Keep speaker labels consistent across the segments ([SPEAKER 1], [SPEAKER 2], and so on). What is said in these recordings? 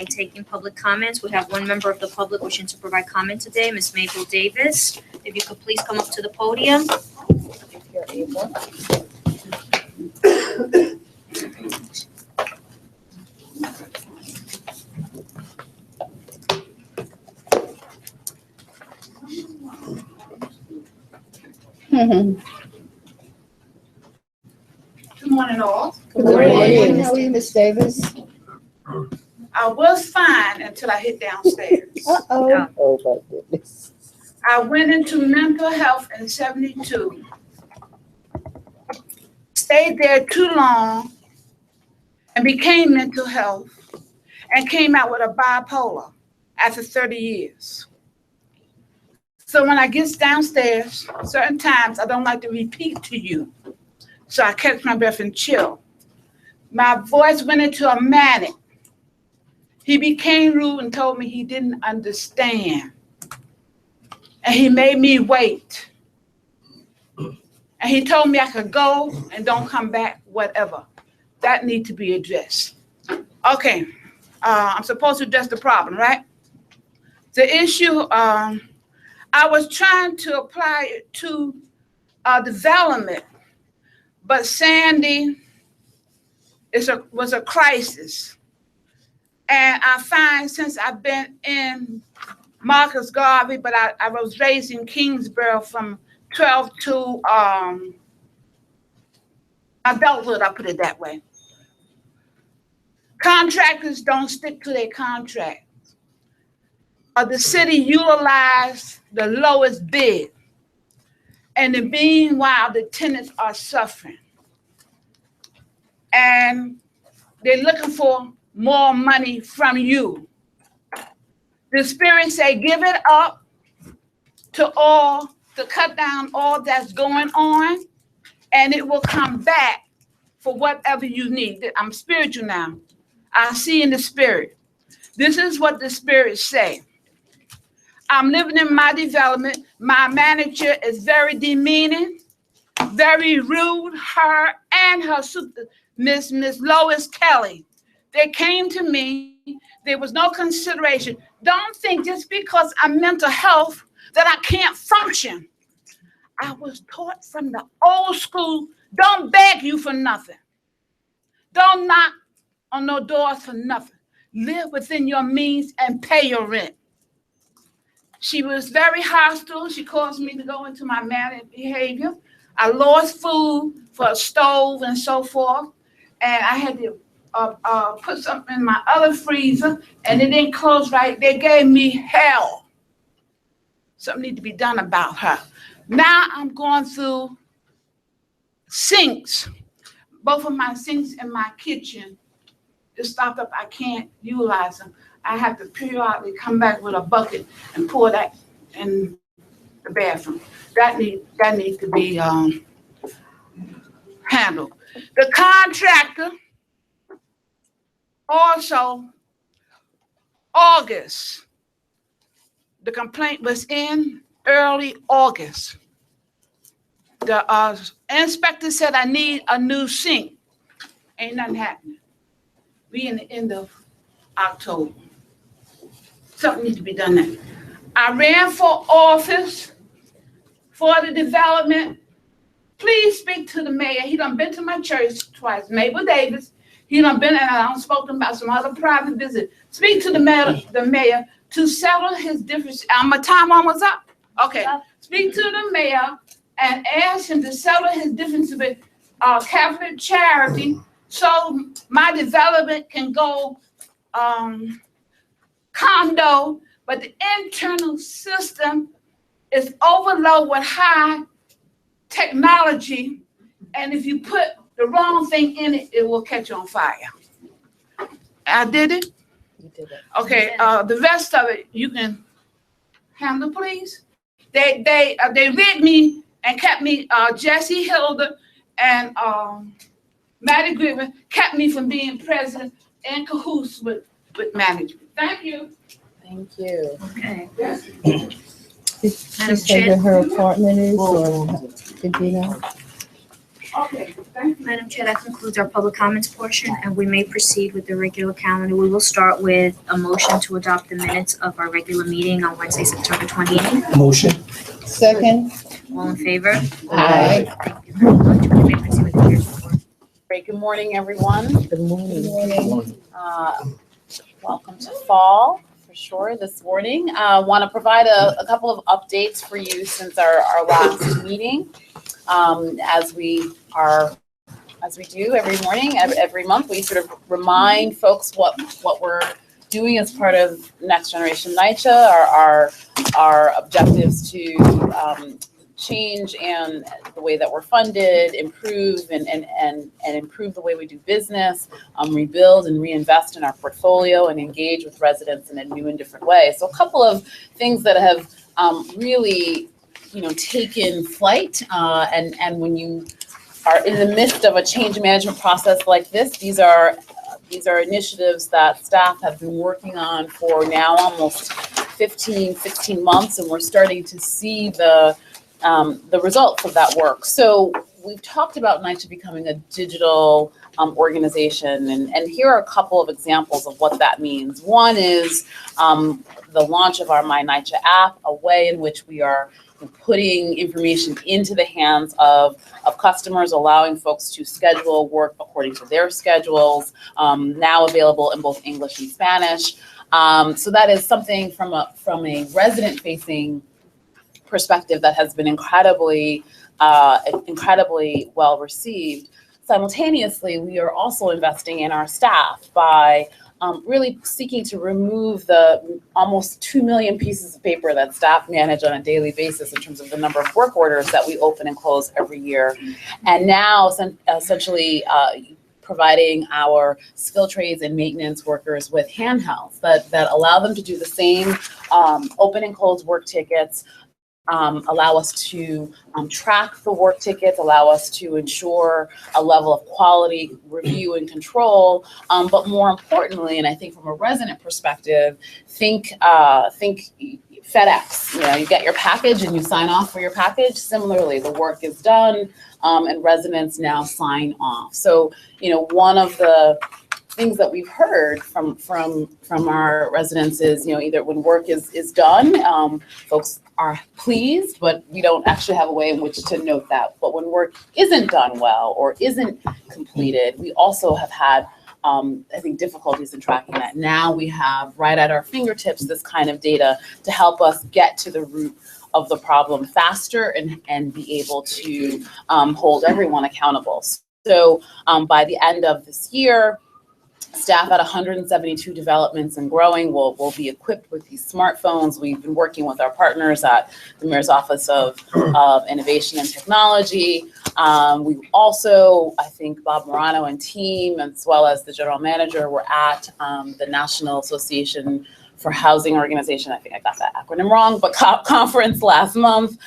[SPEAKER 1] taking public comments. We have one member of the public wishing to provide comment today, Ms. Mabel Davis. If you could please come up to the podium. If you're able.
[SPEAKER 2] Good morning, all.
[SPEAKER 3] Good morning. How are you, Miss Davis?
[SPEAKER 2] I was fine until I hit downstairs.
[SPEAKER 3] Uh-oh. Oh, my goodness.
[SPEAKER 2] I went into mental health in 72. Stayed there too long and became mental health and came out with a bipolar after 30 years. So when I get downstairs, certain times I don't like to repeat to you. So I catch my breath and chill. My voice went into a manic. He became rude and told me he didn't understand. And he made me wait. And he told me I could go and don't come back, whatever. That needs to be addressed. Okay, I'm supposed to address the problem, right? The issue, I was trying to apply it to development, but Sandy was a crisis. And I find since I've been in Marcus Garvey, but I was raised in Kingsborough from 12 to adulthood, I put it that way. Contractors don't stick to their contract. The city utilized the lowest bid. And meanwhile, the tenants are suffering. And they're looking for more money from you. The Spirit say, give it up to cut down all that's going on, and it will come back for whatever you need. I'm spiritual now. I see in the Spirit. This is what the Spirit say. I'm living in my development. My manager is very demeaning, very rude. Her and her sister, Miss Lois Kelly. They came to me. There was no consideration. Don't think just because I'm mental health that I can't function. I was taught from the old school, don't beg you for nothing. Don't knock on no doors for nothing. Live within your means and pay your rent. She was very hostile. She caused me to go into my manic behavior. I lost food for a stove and so forth. And I had to put something in my other freezer, and it didn't close right. They gave me hell. Something needs to be done about her. Now I'm going through sinks. Both of my sinks in my kitchen is stopped up. I can't utilize them. I have to periodically come back with a bucket and pour that in the bathroom. That needs to be handled. The contractor also, August, the complaint was in early August. The inspector said I need a new sink. Ain't nothing happening. We in the end of October. Something needs to be done there. I ran for office for the development. Please speak to the mayor. He done been to my church twice, Mabel Davis. He done been, and I spoke to him about some other private visit. Speak to the mayor to settle his difference. My time almost up. Okay. Speak to the mayor and ask him to settle his difference with Catholic Charity so my development can go condo, but the internal system is overloaded with high technology, and if you put the wrong thing in it, it will catch on fire. I did it? You did it. Okay, the rest of it you can handle, please. They rigged me and kept me, Jesse Hilder and Matty Griffin kept me from being president in cahoots with management. Thank you.
[SPEAKER 3] Thank you.
[SPEAKER 1] Okay.
[SPEAKER 3] Did she say where her apartment is, or did you know?
[SPEAKER 2] Okay, thank you.
[SPEAKER 1] Madam Chair, that concludes our public comments portion, and we may proceed with the regular calendar. We will start with a motion to adopt the minutes of our regular meeting on Wednesday, September 28th.
[SPEAKER 4] Motion.
[SPEAKER 3] Second.
[SPEAKER 1] All in favor?
[SPEAKER 3] Aye.
[SPEAKER 1] Thank you very much. We may proceed with the year's report.
[SPEAKER 5] Great, good morning, everyone.
[SPEAKER 3] Good morning.
[SPEAKER 5] Welcome to fall, for sure, this morning. Want to provide a couple of updates for you since our last meeting. As we do every morning, every month, we sort of remind folks what we're doing as part of Next Generation NYCHA, our objectives to change and the way that we're funded, improve and improve the way we do business, rebuild and reinvest in our portfolio, and engage with residents in a new and different way. So a couple of things that have really, taken flight, and when you are in the midst of a change management process like this, these are initiatives that staff have been working on for now almost 15, 16 months, and we're starting to see the results of that work. So we've talked about NYCHA becoming a digital organization, and here are a couple of examples of what that means. One is the launch of our My NYCHA app, a way in which we are putting information into the hands of customers, allowing folks to schedule work according to their schedules, now available in both English and Spanish. So that is something from a resident-facing perspective that has been incredibly well received. Simultaneously, we are also investing in our staff by really seeking to remove the almost 2 million pieces of paper that staff manage on a daily basis in terms of the number of work orders that we open and close every year. And now essentially providing our skilled trades and maintenance workers with handhelds that allow them to do the same open and close work tickets, allow us to track the work tickets, allow us to ensure a level of quality review and control, but more importantly, and I think from a resident perspective, think FedEx. You get your package and you sign off for your package. Similarly, the work is done, and residents now sign off. So, one of the things that we've heard from our residents is, either when work is done, folks are pleased, but we don't actually have a way in which to note that. But when work isn't done well or isn't completed, we also have had, I think, difficulties in tracking that. Now we have right at our fingertips this kind of data to help us get to the root of the problem faster and be able to hold everyone accountable. So by the end of this year, staff at 172 developments and growing will be equipped with these smartphones. We've been working with our partners at the Mayor's Office of Innovation and Technology. We've also, I think, Bob Morano and team, as well as the general manager, were at the National Association for Housing Organization, I think I got that acronym wrong, but conference last month,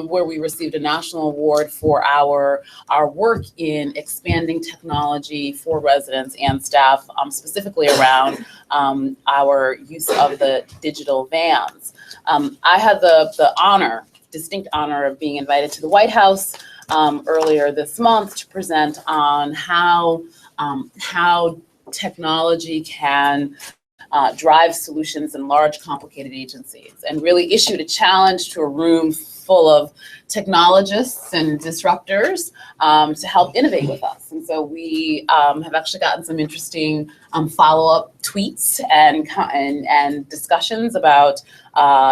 [SPEAKER 5] where we received a national award for our work in expanding technology for residents and staff, specifically around our use of the digital vans. I had the distinct honor of being invited to the White House earlier this month to present on how technology can drive solutions in large, complicated agencies, and really issued a challenge to a room full of technologists and disruptors to help innovate with us. And so we have actually gotten some interesting follow-up tweets and discussions about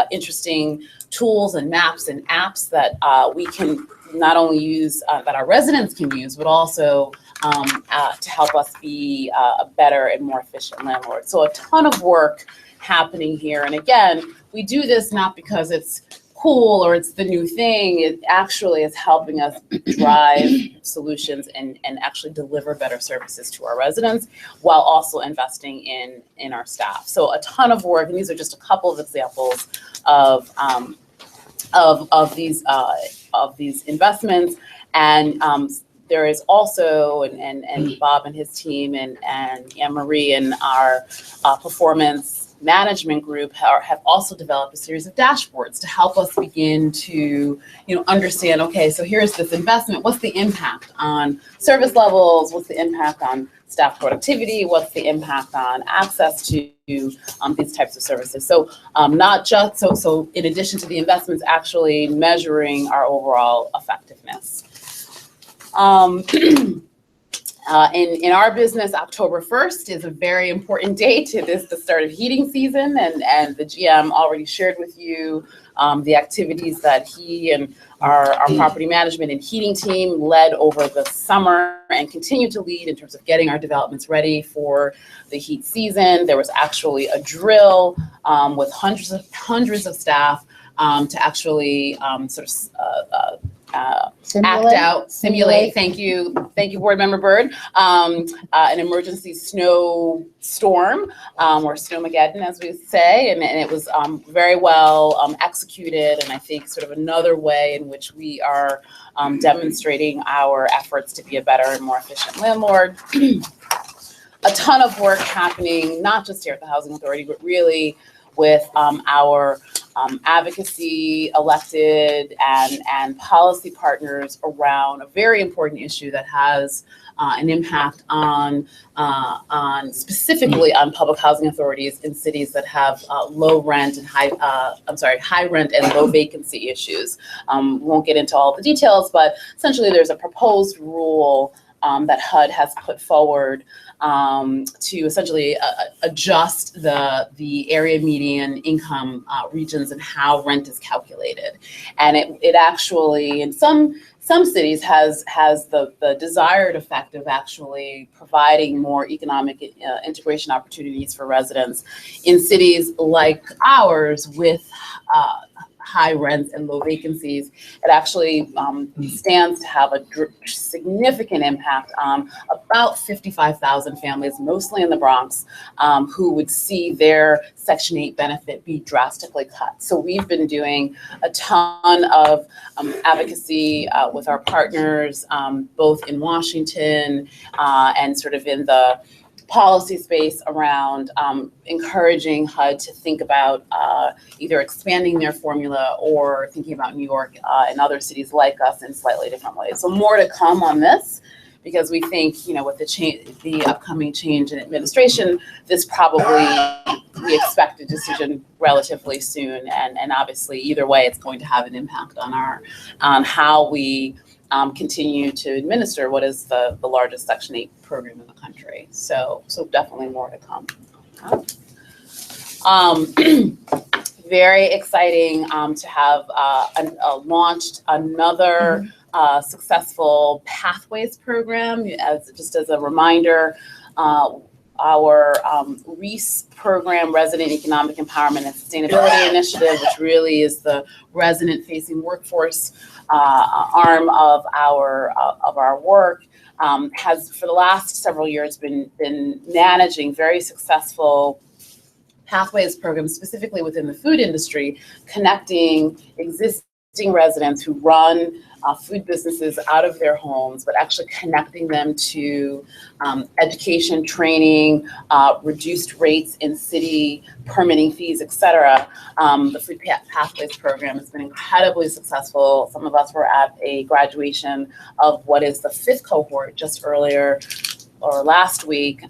[SPEAKER 5] interesting tools and maps and apps that we can not only use, that our residents can use, but also to help us be a better and more efficient landlord. So a ton of work happening here. And again, we do this not because it's cool or it's the new thing. It actually is helping us drive solutions and actually deliver better services to our residents while also investing in our staff. So a ton of work, and these are just a couple of examples of these investments. And there is also, and Bob and his team and Anne Marie and our performance management group have also developed a series of dashboards to help us begin to, understand, okay, so here's this investment, what's the impact on service levels, what's the impact on staff productivity, what's the impact on access to these types of services. So not just, so in addition to the investments, actually measuring our overall effectiveness. In our business, October 1st is a very important date. It is the start of heating season, and the GM already shared with you the activities that he and our property management and heating team led over the summer and continue to lead in terms of getting our developments ready for the heat season. There was actually a drill with hundreds of staff to actually simulate. Thank you, Board Member Byrd. An emergency snow storm, or snowmageddon, as we say, and it was very well executed. And I think sort of another way in which we are demonstrating our efforts to be a better and more efficient landlord. A ton of work happening, not just here at the Housing Authority, but really with our advocacy, elected, and policy partners around a very important issue that has an impact on specifically on public housing authorities in cities that have low rent and high rent and low vacancy issues. We won't get into all the details, but essentially there's a proposed rule that HUD has put forward to essentially adjust the area median income regions and how rent is calculated. And it actually, in some cities, has the desired effect of actually providing more economic integration opportunities for residents. In cities like ours with high rents and low vacancies, it actually stands to have a significant impact on about 55,000 families, mostly in the Bronx, who would see their Section 8 benefit be drastically cut. So we've been doing a ton of advocacy with our partners, both in Washington and sort of in the policy space around encouraging HUD to think about either expanding their formula or thinking about New York and other cities like us in slightly different ways. So more to come on this, because we think, with the upcoming change in administration, this probably we expect a decision relatively soon, and obviously either way, it's going to have an impact on how we continue to administer what is the largest Section 8 program in the country. So definitely more to come. Very exciting to have launched another successful Pathways program. Just as a reminder, our REASE program, Resident Economic Empowerment and Sustainability Initiative, which really is the resident-facing workforce arm of our work, has for the last several years been managing very successful Pathways programs, specifically within the food industry, connecting existing residents who run food businesses out of their homes, but actually connecting them to education, training, reduced rates in city permitting fees, et cetera. The Food Pathways program has been incredibly successful. Some of us were at a graduation of what is the 5th cohort just earlier or last week.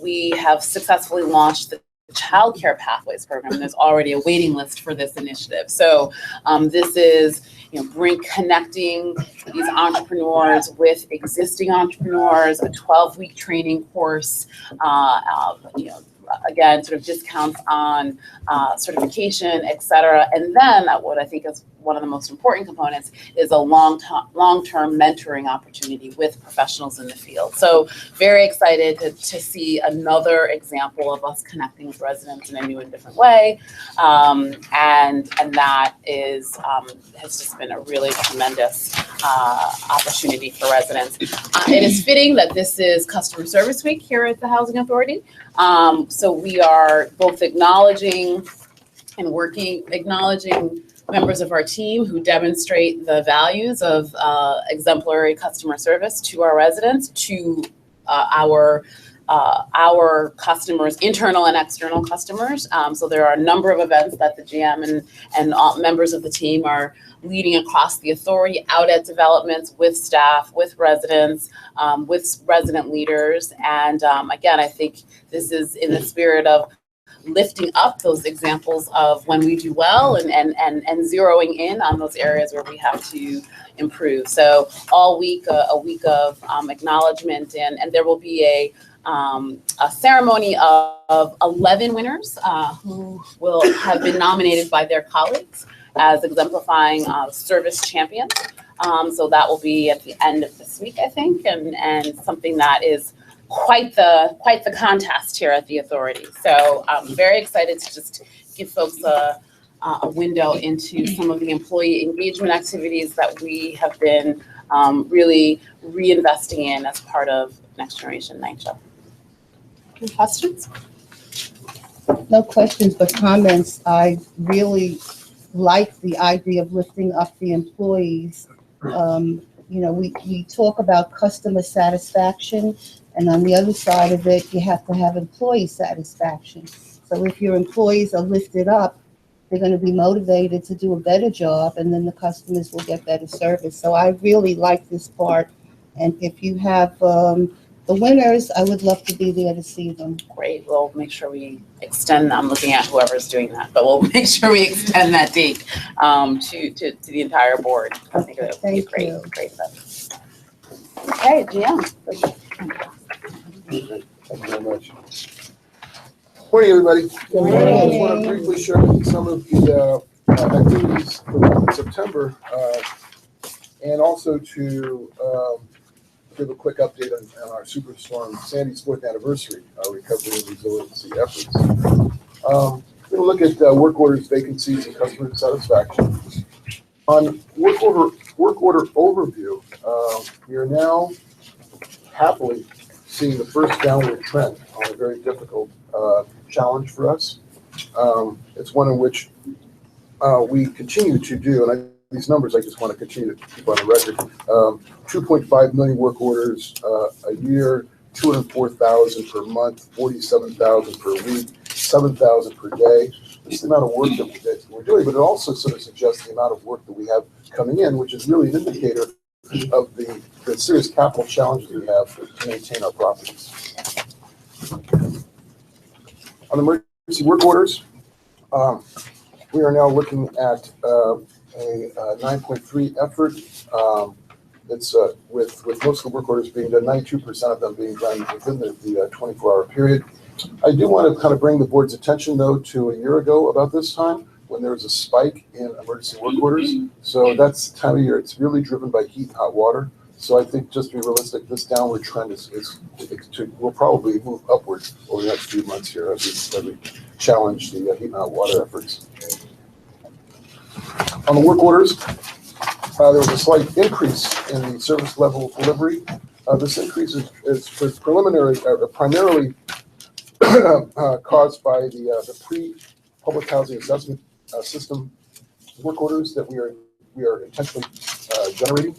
[SPEAKER 5] We have successfully launched the Child Care Pathways program, and there's already a waiting list for this initiative. So this is connecting these entrepreneurs with existing entrepreneurs, a 12-week training course, again, sort of discounts on certification, et cetera. And then what I think is one of the most important components is a long-term mentoring opportunity with professionals in the field. So very excited to see another example of us connecting with residents in a new and different way. And that is has just been a really tremendous opportunity for residents. It is fitting that this is Customer Service Week here at the Housing Authority. So we are both acknowledging members of our team who demonstrate the values of exemplary customer service to our residents, to our our customers, internal and external customers. So there are a number of events that the GM and all members of the team are leading across the authority, out at developments with staff, with residents, with resident leaders. And again, I think this is in the spirit of lifting up those examples of when we do well and zeroing in on those areas where we have to improve. So all week, a week of acknowledgement, and there will be a ceremony of 11 winners who will have been nominated by their colleagues as exemplifying service champions. So that will be at the end of this week, I think, and something that is quite the contest here at the authority. So I'm very excited to just give folks a window into some of the employee engagement activities that we have been really reinvesting in as part of Next Generation NYCHA. Any questions?
[SPEAKER 3] No questions, but comments. I really like the idea of lifting up the employees. You know, we talk about customer satisfaction, and on the other side of it, you have to have employee satisfaction. So if your employees are lifted up, they're going to be motivated to do a better job, and then the customers will get better service. So I really like this part. And if you have the winners, I would love to be there to see them.
[SPEAKER 5] Great. We'll make sure we extend. I'm looking at whoever's doing that, but we'll make sure we extend that date to the entire board. I think it would be a great event. Okay, GM.
[SPEAKER 4] Thank you very much. Morning, everybody.
[SPEAKER 3] Good morning.
[SPEAKER 4] I just want to briefly share some of the activities for the month of September, and also to give a quick update on our Superstorm Sandy's 4th anniversary recovery and resiliency efforts. We're going to look at work orders, vacancies, and customer satisfaction. On work order overview, we are now happily seeing the first downward trend on a very difficult challenge for us. It's one in which we continue to do, and these numbers I just want to continue to keep on the record. 2.5 million work orders a year, 204,000 per month, 47,000 per week, 7,000 per day. This is the amount of work that we're doing, but it also sort of suggests the amount of work that we have coming in, which is really an indicator of the serious capital challenges we have to maintain our properties. On emergency work orders, we are now looking at a 9.3 effort. It's with most of the work orders being done, 92% of them being done within the 24-hour period. I do want to kind of bring the board's attention, though, to a year ago about this time when there was a spike in emergency work orders. So that's the time of year. It's really driven by heat and hot water. So I think, just to be realistic, this downward trend will probably move upward over the next few months here as we challenge the heat and hot water efforts. On the work orders, there was a slight increase in the service level delivery. This increase is primarily caused by the pre-public housing assessment system work orders that we are intentionally generating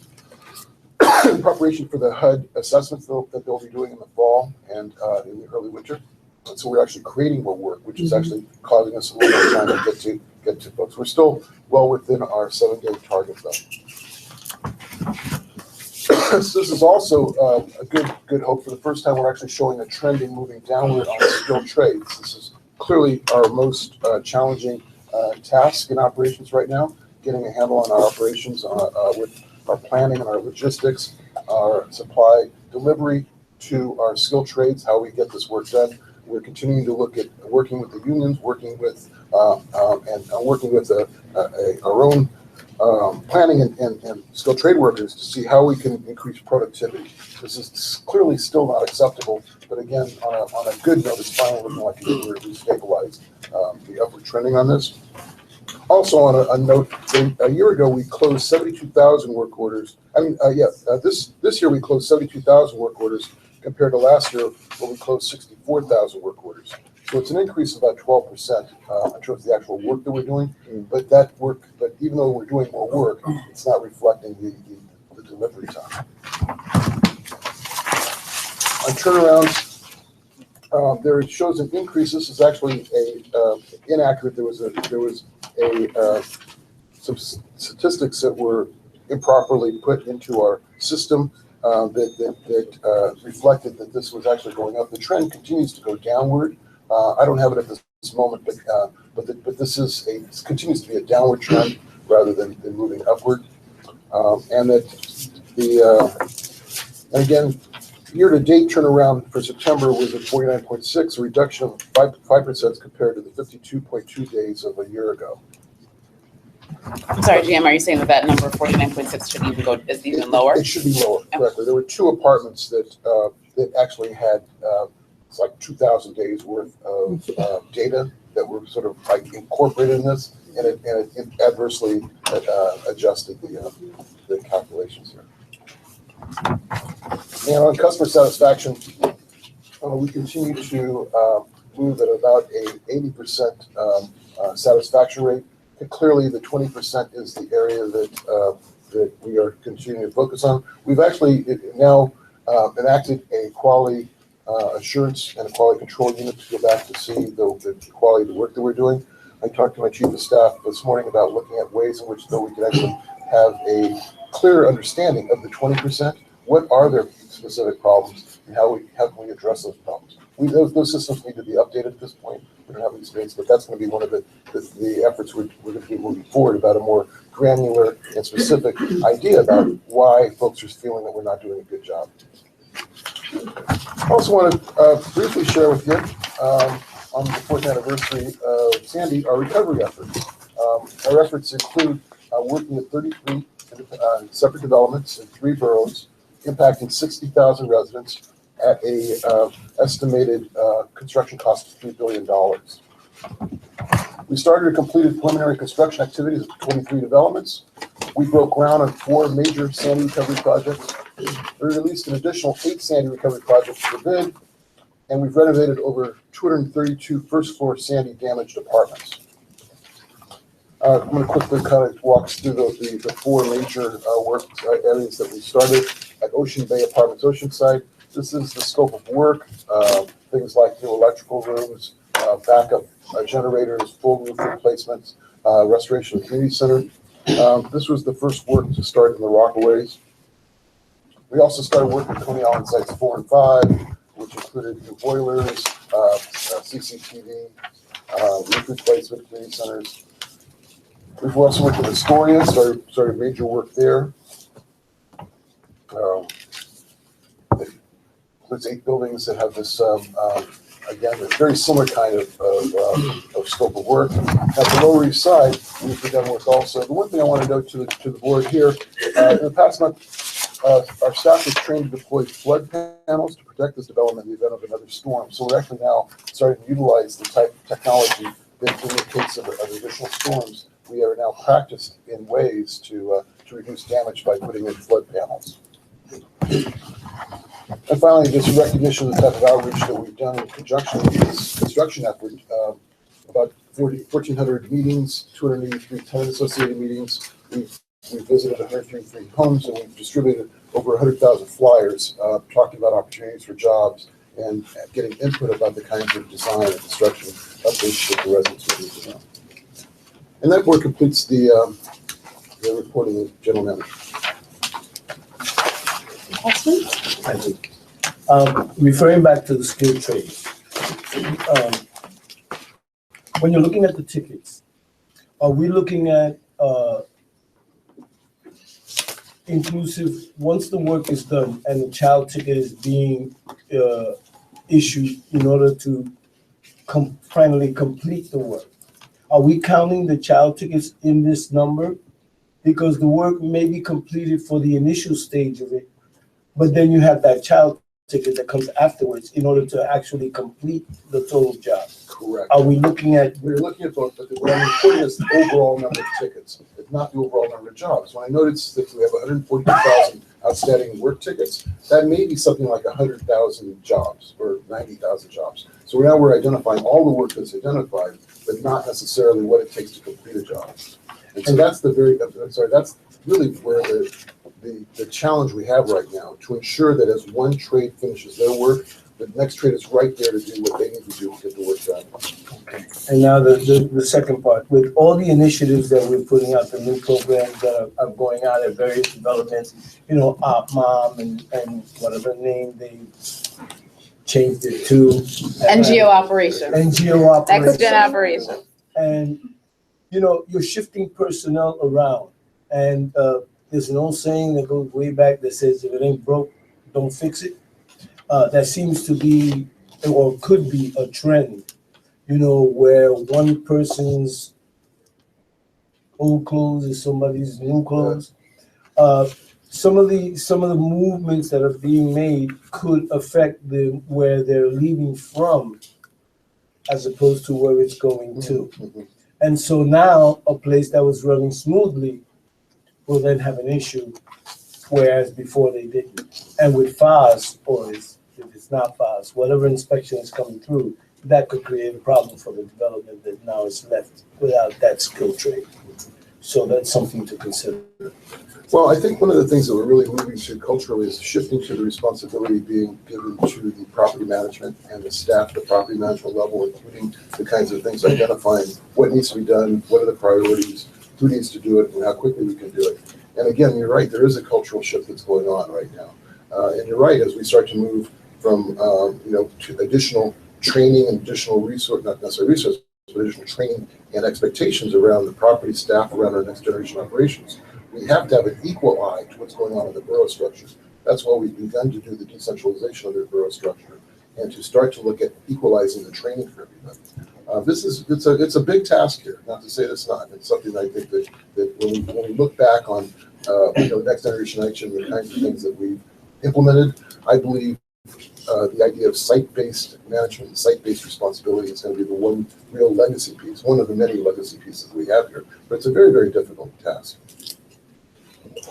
[SPEAKER 4] in preparation for the HUD assessments that they'll be doing in the fall and in the early winter. And so we're actually creating more work, which is actually causing us a little more time to get to folks. We're still well within our 7-day target, though. So this is also a good hope. For the first time, we're actually showing a trend in moving downward on skilled trades. This is clearly our most challenging task in operations right now, getting a handle on our operations with our planning and our logistics, our supply delivery to our skilled trades, how we get this work done. We're continuing to look at working with the unions, working with working with our own planning and skilled trade workers to see how we can increase productivity. This is clearly still not acceptable, but again, on a good note, it's finally looking like we've stabilized the upward trending on this. Also, on a note, a year ago we closed 72,000 work orders. This year we closed 72,000 work orders compared to last year where we closed 64,000 work orders. So it's an increase of about 12% in terms of the actual work that we're doing. But even though we're doing more work, it's not reflecting the delivery time. On turnarounds, There it shows an increase. This is actually inaccurate. There was some statistics that were improperly put into our system that reflected that this was actually going up. The trend continues to go downward. I don't have it at this moment, but this continues to be a downward trend rather than moving upward. And that and again, year-to-date turnaround for September was at 49.6, a reduction of 5% compared to the 52.2 days of a year ago.
[SPEAKER 5] I'm sorry, GM, are you saying that number 49.6 should even go, is even lower?
[SPEAKER 4] It should be lower, correctly. There were 2 apartments that actually had it's like 2,000 days worth of data that were sort of like incorporated in this, and it adversely adjusted the calculations here. And on customer satisfaction, we continue to move at about a 80% satisfaction rate. And clearly, the 20% is the area that we are continuing to focus on. We've actually now enacted a quality assurance and a quality control unit to go back to see the quality of the work that we're doing. I talked to my chief of staff this morning about looking at ways in which we could actually have a clear understanding of the 20%. What are their specific problems, and how can we address those problems? Those systems need to be updated at this point. We don't have the experience, but that's going to be one of the efforts we're going to be moving forward, about a more granular and specific idea about why folks are feeling that we're not doing a good job. I also want to briefly share with you on the 4th anniversary of Sandy, our recovery efforts. Our efforts include working with 33 separate developments in 3 boroughs, impacting 60,000 residents at a estimated construction cost of $3 billion. We started or completed preliminary construction activities at 23 developments. We broke ground on 4 major Sandy recovery projects. We released an additional 8 Sandy recovery projects for bid, and we've renovated over 232 first-floor Sandy damaged apartments. I'm going to quickly kind of walk through the 4 major work areas that we started at Ocean Bay Apartments, Oceanside. This is the scope of work, things like new electrical rooms, backup generators, full roof replacements, restoration of the community center. This was the first work to start in the Rockaways. We also started work at Coney Island sites 4 and 5, which included new boilers, CCTV, roof replacement, community centers. We've also worked in Astoria, started major work there. There's 8 buildings that have this, again, a very similar kind of scope of work. At the Lower East Side, we've begun work also. The one thing I want to note to the board here, in the past month, our staff was trained to deploy flood panels to protect this development in the event of another storm. So we're actually now starting to utilize the type of technology that in the case of additional storms, we are now practiced in ways to reduce damage by putting in flood panels. And finally, this recognition of the type of outreach that we've done in conjunction with this construction effort, about 1,400 meetings, 283 tenant-associated meetings. We've visited 133 homes, and we've distributed over 100,000 flyers talking about opportunities for jobs and getting input about the kinds of design and construction updates that the residents will need to know. And that board completes the report of the general manager.
[SPEAKER 5] Questions?
[SPEAKER 6] Thank you. Referring back to the skilled trades, when you're looking at the tickets, are we looking at inclusive, once the work is done and the child ticket is being issued in order to finally complete the work? Are we counting the child tickets in this number? Because the work may be completed for the initial stage of it, but then you have that child ticket that comes afterwards in order to actually complete the total job.
[SPEAKER 4] Correct.
[SPEAKER 6] Are we looking at?
[SPEAKER 4] We're looking at both, but what I'm reporting is the overall number of tickets. It's not the overall number of jobs. When I noticed that we have 142,000 outstanding work tickets, that may be something like 100,000 jobs or 90,000 jobs. So now we're identifying all the work that's identified, but not necessarily what it takes to complete a job. And so that's that's really where the challenge we have right now, to ensure that as one trade finishes their work, the next trade is right there to do what they need to do to get the work done.
[SPEAKER 6] Okay. And now the second part, with all the initiatives that we're putting out, the new programs that are going out at various developments, you know, Mom and whatever name they changed it to.
[SPEAKER 5] NGO operation.
[SPEAKER 6] NGO operation.
[SPEAKER 5] Next gen operation.
[SPEAKER 6] And, you know, you're shifting personnel around. And there's an old saying that goes way back that says, if it ain't broke, don't fix it. That seems to be, or could be, a trend, you know, where one person's old clothes is somebody's new clothes. Some of the movements that are being made could affect where they're leaving from, as opposed to where it's going to. And so now a place that was running smoothly will then have an issue, whereas before they didn't. And with FAS, or if it's not FAS, whatever inspection is coming through, that could create a problem for the development that now is left without that skill trade. So that's something to consider.
[SPEAKER 4] Well, I think one of the things that we're really moving to culturally is shifting to the responsibility being given to the property management and the staff at the property management level, including the kinds of things identifying what needs to be done, what are the priorities, who needs to do it, and how quickly we can do it. And again, you're right, there is a cultural shift that's going on right now. And you're right, as we start to move from, to additional training and additional resource, not necessarily resources, but additional training and expectations around the property staff, around our next generation operations. We have to have an equal eye to what's going on in the borough structures. That's why we've begun to do the decentralization of the borough structure and to start to look at equalizing the training for everybody. It's a big task here. Not to say it's not. It's something I think that when we look back on next generation NYCHA and the kinds of things that we've implemented, I believe the idea of site-based management and site-based responsibility is going to be the one real legacy piece, one of the many legacy pieces we have here. But it's a very, very difficult task.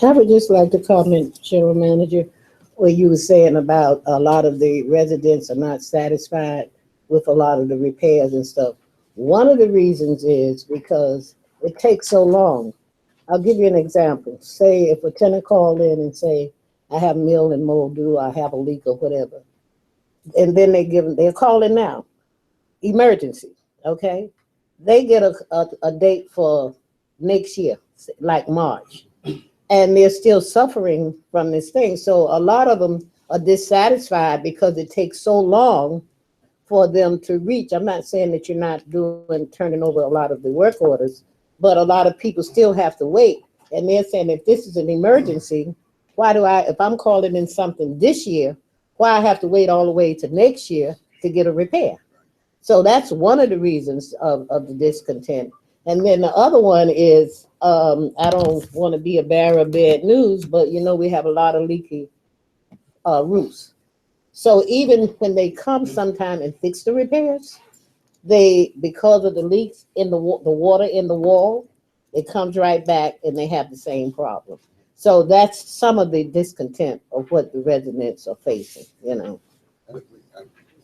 [SPEAKER 7] I would just like to comment, General Manager, what you were saying about a lot of the residents are not satisfied with a lot of the repairs and stuff. One of the reasons is because it takes so long. I'll give you an example. Say if a tenant called in and say, I have mill and mold, I have a leak or whatever. And then they're calling now, emergency, okay? They get a date for next year, like March. And they're still suffering from this thing. So a lot of them are dissatisfied because it takes so long for them to reach. I'm not saying that you're not turning over a lot of the work orders, but a lot of people still have to wait. And they're saying if this is an emergency, if I'm calling in something this year, why I have to wait all the way to next year to get a repair? So that's one of the reasons of the discontent. And then the other one is, I don't want to be a bearer of bad news, but we have a lot of leaky roofs. So even when they come sometime and fix the repairs, because of the leaks in the water in the wall, it comes right back and they have the same problem. So that's some of the discontent of what the residents are facing,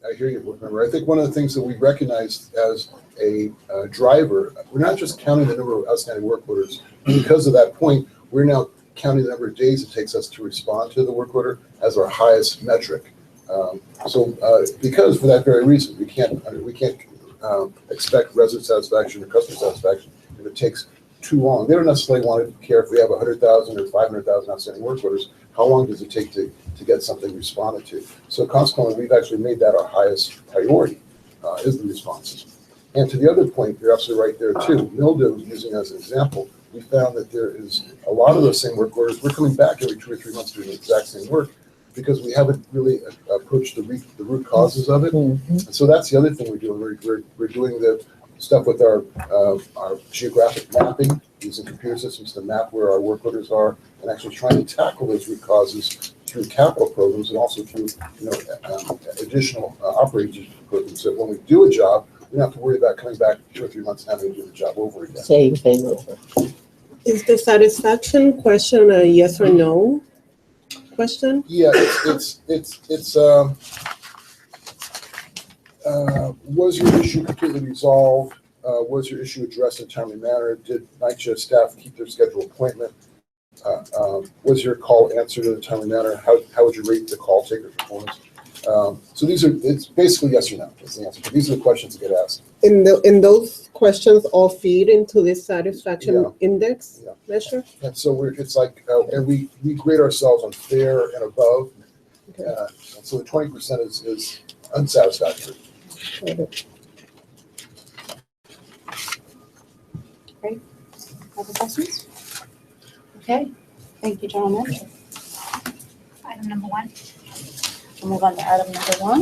[SPEAKER 4] I hear you, Board Member. I think one of the things that we recognize as a driver, we're not just counting the number of outstanding work orders. Because of that point, we're now counting the number of days it takes us to respond to the work order as our highest metric. Because for that very reason, we can't expect resident satisfaction or customer satisfaction if it takes too long. They don't necessarily want to care if we have 100,000 or 500,000 outstanding work orders. How long does it take to get something responded to? So consequently, we've actually made that our highest priority, is the responses. And to the other point, you're absolutely right there too. Mildew, using as an example, we found that there is a lot of those same work orders. We're coming back every 2 or 3 months doing the exact same work because we haven't really approached the root causes of it.
[SPEAKER 7] Mm-hmm.
[SPEAKER 4] And so that's the other thing we're doing. We're doing the stuff with our geographic mapping, using computer systems to map where our work orders are, and actually trying to tackle those root causes through capital programs and also through additional operating programs. So when we do a job, we don't have to worry about coming back 2 or 3 months and having to do the job over again.
[SPEAKER 7] Same thing over.
[SPEAKER 8] Is the satisfaction question a yes or no question?
[SPEAKER 4] Yeah, was your issue completely resolved? Was your issue addressed in a timely manner? Did NYCHA staff keep their scheduled appointment? Was your call answered in a timely manner? How would you rate the call taker performance? So it's basically yes or no is the answer. But these are the questions that get asked.
[SPEAKER 8] In those questions all feed into this satisfaction
[SPEAKER 4] Yeah.
[SPEAKER 8] index
[SPEAKER 4] Yeah.
[SPEAKER 8] measure?
[SPEAKER 4] And so it's like, and we grade ourselves on fair and above.
[SPEAKER 8] Okay.
[SPEAKER 4] And so the 20% is unsatisfactory.
[SPEAKER 5] Other questions? Okay, thank you, General Manager.
[SPEAKER 1] Item number 1.
[SPEAKER 5] We'll move on to item number 1.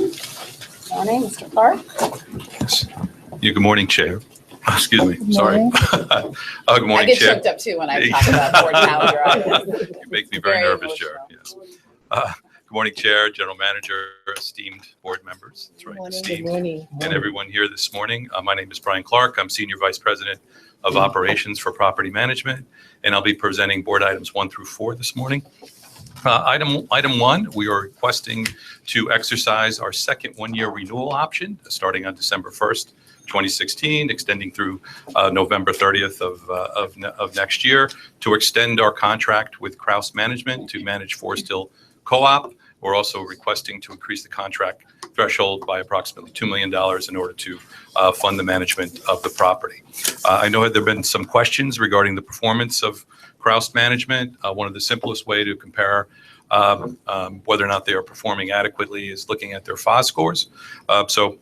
[SPEAKER 5] Morning, Mr. Clark.
[SPEAKER 9] Yeah, good morning, Chair. Excuse me,
[SPEAKER 3] Good
[SPEAKER 9] sorry.
[SPEAKER 3] morning.
[SPEAKER 9] Good
[SPEAKER 5] I
[SPEAKER 9] morning,
[SPEAKER 5] get
[SPEAKER 9] Chair.
[SPEAKER 5] choked up too when I talk about board calendar items.
[SPEAKER 9] You make me very nervous, Chair. Yes. Good morning, Chair, General Manager, esteemed board members. That's right,
[SPEAKER 3] Good
[SPEAKER 9] esteemed,
[SPEAKER 3] morning.
[SPEAKER 9] and everyone here this morning. My name is Brian Clark. I'm Senior Vice President of Operations for Property Management, and I'll be presenting board items 1 through 4 this morning. Item 1, we are requesting to exercise our second one-year renewal option starting on December 1st, 2016, extending through November 30th of next year to extend our contract with Kraus Management to manage Forest Hill Co-op. We're also requesting to increase the contract threshold by approximately $2 million in order to fund the management of the property. I know there have been some questions regarding the performance of Kraus Management. One of the simplest way to compare whether or not they are performing adequately is looking at their FOS scores. So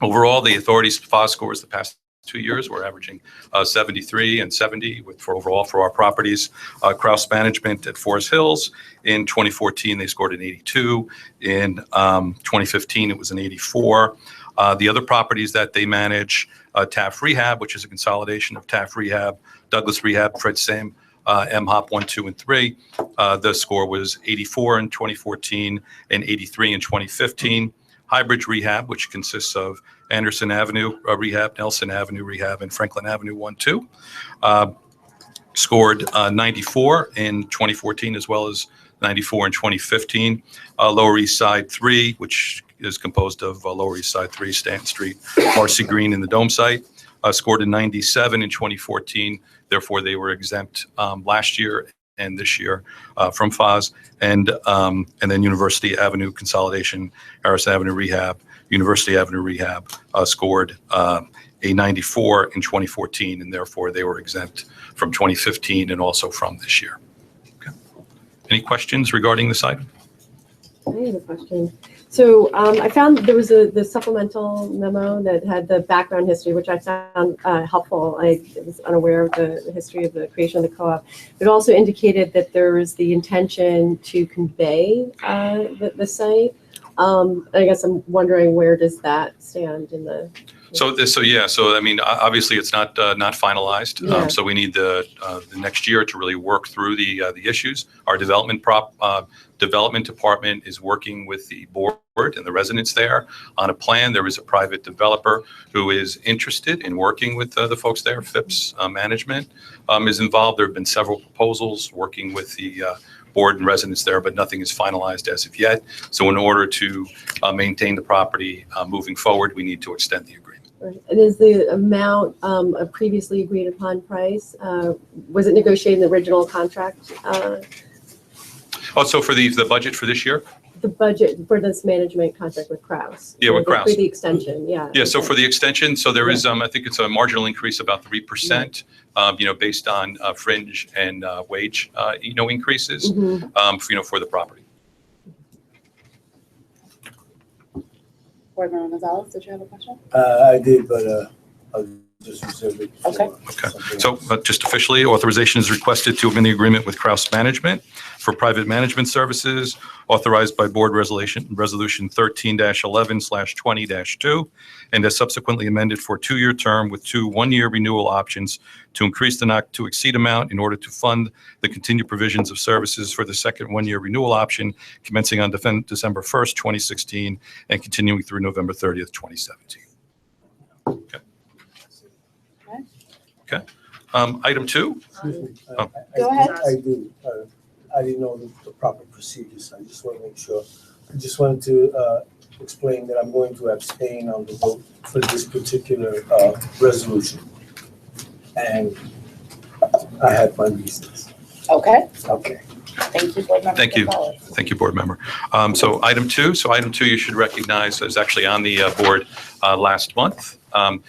[SPEAKER 9] overall, the authority's FOS scores the past 2 years, we're averaging 73 and 70 for our properties. Kraus Management at Forest Hills in 2014, they scored an 82. In 2015, it was an 84. The other properties that they manage, TAF Rehab, which is a consolidation of TAF Rehab, Douglas Rehab, Fred Sam, MHOP 1, 2, and 3. The score was 84 in 2014 and 83 in 2015. Hybrid Rehab, which consists of Anderson Avenue Rehab, Nelson Avenue Rehab, and Franklin Avenue 1, 2, scored 94 in 2014 as well as 94 in 2015. Lower East Side 3, which is composed of Lower East Side 3, Stanton Street, Marcy Green, and the Dome site, scored a 97 in 2014. Therefore, they were exempt last year and this year from FOS, and then University Avenue Consolidation, Harris Avenue Rehab, University Avenue Rehab scored a 94 in 2014, and therefore they were exempt from 2015 and also from this year. Okay. Any questions regarding this item?
[SPEAKER 10] I have a question. So I found there was the supplemental memo that had the background history, which I found helpful. I was unaware of the history of the creation of the co-op. It also indicated that there was the intention to convey the site. I guess I'm wondering, where does that stand in the?
[SPEAKER 9] So I mean, obviously it's not finalized.
[SPEAKER 10] Yeah.
[SPEAKER 9] So we need the next year to really work through the issues. Our development department is working with the board and the residents there on a plan. There is a private developer who is interested in working with the folks there. Phipps Management is involved. There have been several proposals working with the board and residents there, but nothing is finalized as of yet. So in order to maintain the property moving forward, we need to extend the agreement.
[SPEAKER 10] And is the amount a previously agreed upon price? Was it negotiated in the original contract?
[SPEAKER 9] So for the budget for this year?
[SPEAKER 10] The budget for this management contract with Kraus?
[SPEAKER 9] Yeah, with Kraus.
[SPEAKER 10] For the extension, yeah.
[SPEAKER 9] Yeah, so for the extension, so there is, I think it's a marginal increase about 3%, based on fringe and wage, increases, for the property.
[SPEAKER 5] Board Member Gonzalez, did you have a question?
[SPEAKER 6] I did, but I'll just reserve it. for
[SPEAKER 5] Okay.
[SPEAKER 6] something
[SPEAKER 9] So
[SPEAKER 6] else.
[SPEAKER 9] just officially, authorization is requested to amend the agreement with Kraus Management for private management services authorized by Board Resolution 13-11/20-2, and as subsequently amended for a 2-year term with 2 one-year renewal options to increase the not to exceed amount in order to fund the continued provisions of services for the second one-year renewal option commencing on December 1st, 2016, and continuing through November 30th, 2017. Okay. Item 2.
[SPEAKER 6] Excuse me.
[SPEAKER 9] Oh.
[SPEAKER 5] Go ahead.
[SPEAKER 6] I do. I didn't know the proper procedures. I just want to make sure. I just wanted to explain that I'm going to abstain on the vote for this particular resolution. And I had my reasons.
[SPEAKER 5] Okay.
[SPEAKER 6] Okay.
[SPEAKER 5] Thank you, Board Member
[SPEAKER 9] Thank you.
[SPEAKER 5] Gonzalez.
[SPEAKER 9] Thank you, Board Member. So item two you should recognize is actually on the board last month.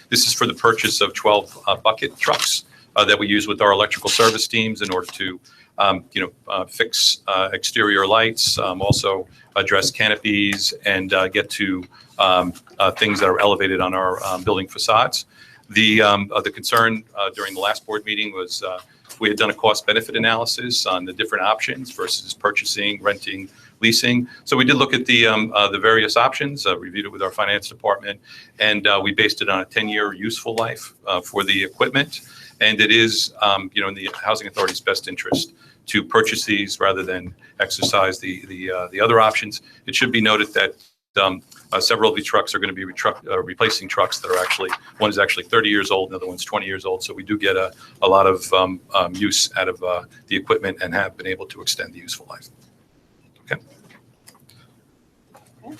[SPEAKER 9] This is for the purchase of 12 bucket trucks that we use with our electrical service teams in order to fix exterior lights, also address canopies, and get to things that are elevated on our building facades. The concern during the last board meeting was we had done a cost-benefit analysis on the different options versus purchasing, renting, leasing. So we did look at the various options, reviewed it with our finance department, and we based it on a 10-year useful life for the equipment. And it is, in the Housing Authority's best interest to purchase these rather than exercise the other options. It should be noted that several of these trucks are going to be replacing trucks that are actually, one is actually 30 years old, another one's 20 years old. So we do get a lot of use out of the equipment and have been able to extend the useful life. Okay.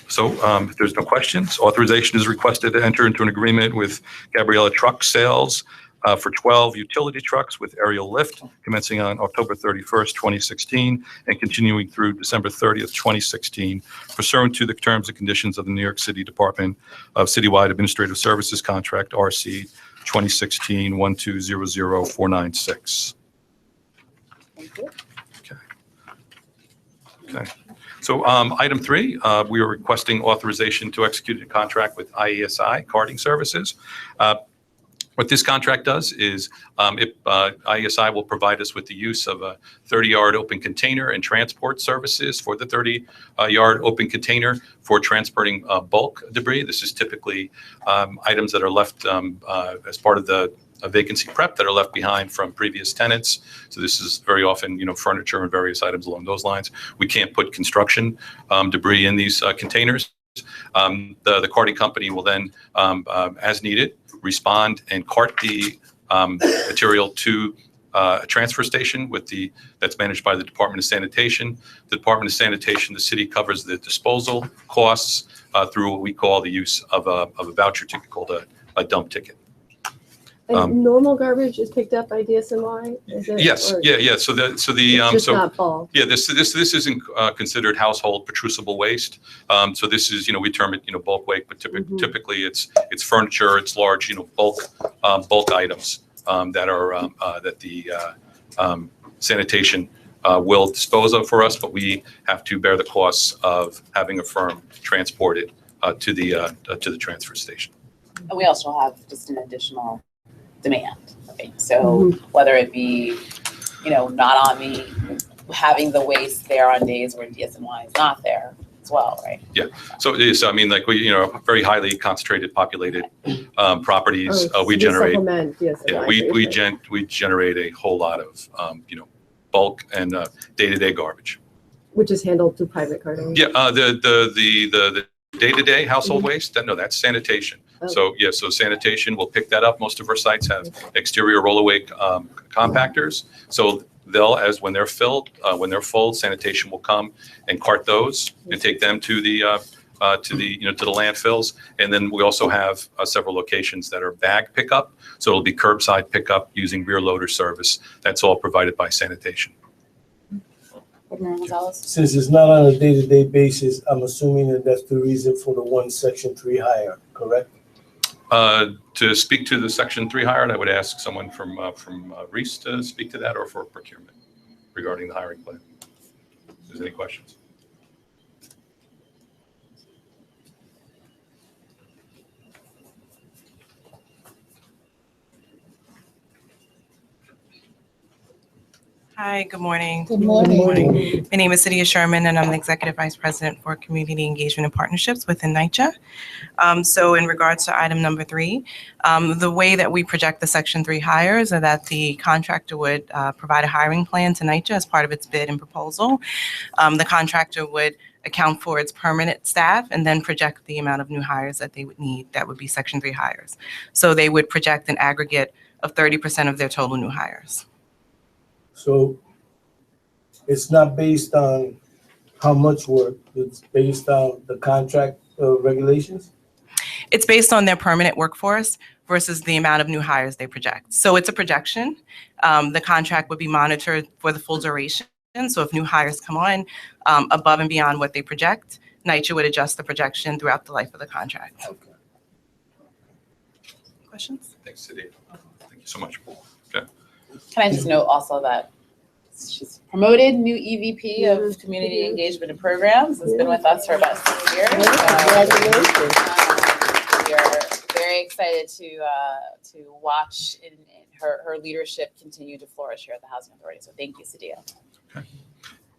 [SPEAKER 9] So if there's no questions, authorization is requested to enter into an agreement with Gabriella Truck Sales for 12 utility trucks with aerial lift commencing on October 31st, 2016 and continuing through December 30th, 2016 pursuant to the terms and conditions of the New York City Department of Citywide Administrative Services Contract RC 2016-1200496.
[SPEAKER 5] Thank you.
[SPEAKER 9] Okay. So item three, we are requesting authorization to execute a contract with IESI Carting Services. What this contract does is IESI will provide us with the use of a 30-yard open container and transport services for the 30-yard open container for transporting bulk debris. This is typically items that are left as part of the vacancy prep that are left behind from previous tenants. So this is very often, furniture and various items along those lines. We can't put construction debris in these containers. The carting company will then, as needed, respond and cart the material to a transfer station that's managed by the Department of Sanitation. The Department of Sanitation, the city covers the disposal costs through what we call the use of a voucher ticket called a dump ticket.
[SPEAKER 10] And normal garbage is picked up by DSNY? Is it,
[SPEAKER 9] Yes,
[SPEAKER 10] or
[SPEAKER 9] yeah. So it's just
[SPEAKER 10] not bulk?
[SPEAKER 9] Yeah, this isn't considered household producible waste. So this is, we term it, bulk waste, but typically it's furniture, it's large, bulk items that are that the sanitation will dispose of for us, but we have to bear the costs of having a firm transported to the transfer station.
[SPEAKER 5] And we also have just an additional demand, right? So whether it be, not on me, having the waste there on days where DSNY is not there as well, right?
[SPEAKER 9] Yeah. So it is, we, very highly concentrated, populated properties. We generate, we generate a whole lot of, bulk and day-to-day garbage.
[SPEAKER 10] Which is handled through private carting?
[SPEAKER 9] Yeah. The day-to-day household waste, that's sanitation.
[SPEAKER 10] Okay.
[SPEAKER 9] So sanitation will pick that up. Most of our sites have exterior roll-away compactors. So when they're full, sanitation will come and cart those and take them to the landfills. And then we also have several locations that are bag pickup. So it'll be curbside pickup using rear loader service. That's all provided by sanitation.
[SPEAKER 6] Since it's not on a day-to-day basis, I'm assuming that that's the reason for the one Section 3 hire, correct?
[SPEAKER 9] To speak to the Section 3 hire, I would ask someone from Reese to speak to that, or for procurement regarding the hiring plan. If there's any questions.
[SPEAKER 11] Hi, good morning.
[SPEAKER 3] Good morning.
[SPEAKER 11] My name is Cydia Sherman, and I'm the Executive Vice President for Community Engagement and Partnerships within NYCHA. So in regards to item number 3, the way that we project the Section 3 hires are that the contractor would provide a hiring plan to NYCHA as part of its bid and proposal. The contractor would account for its permanent staff and then project the amount of new hires that they would need. That would be Section 3 hires. So they would project an aggregate of 30% of their total new hires.
[SPEAKER 6] So it's not based on how much work, it's based on the contract regulations?
[SPEAKER 11] It's based on their permanent workforce versus the amount of new hires they project. So it's a projection. The contract would be monitored for the full duration So if new hires come on above and beyond what they project, NYCHA would adjust the projection throughout the life of the contract.
[SPEAKER 6] Okay.
[SPEAKER 11] Questions?
[SPEAKER 9] Thanks, City. Thank you so much. Okay.
[SPEAKER 5] Can I just note also that she's promoted new EVP of Community Engagement and Programs, has been with us for about 6 years.
[SPEAKER 7] Congratulations.
[SPEAKER 5] We are very excited to watch in her leadership continue to flourish here at the Housing Authority. So thank you, Sadia.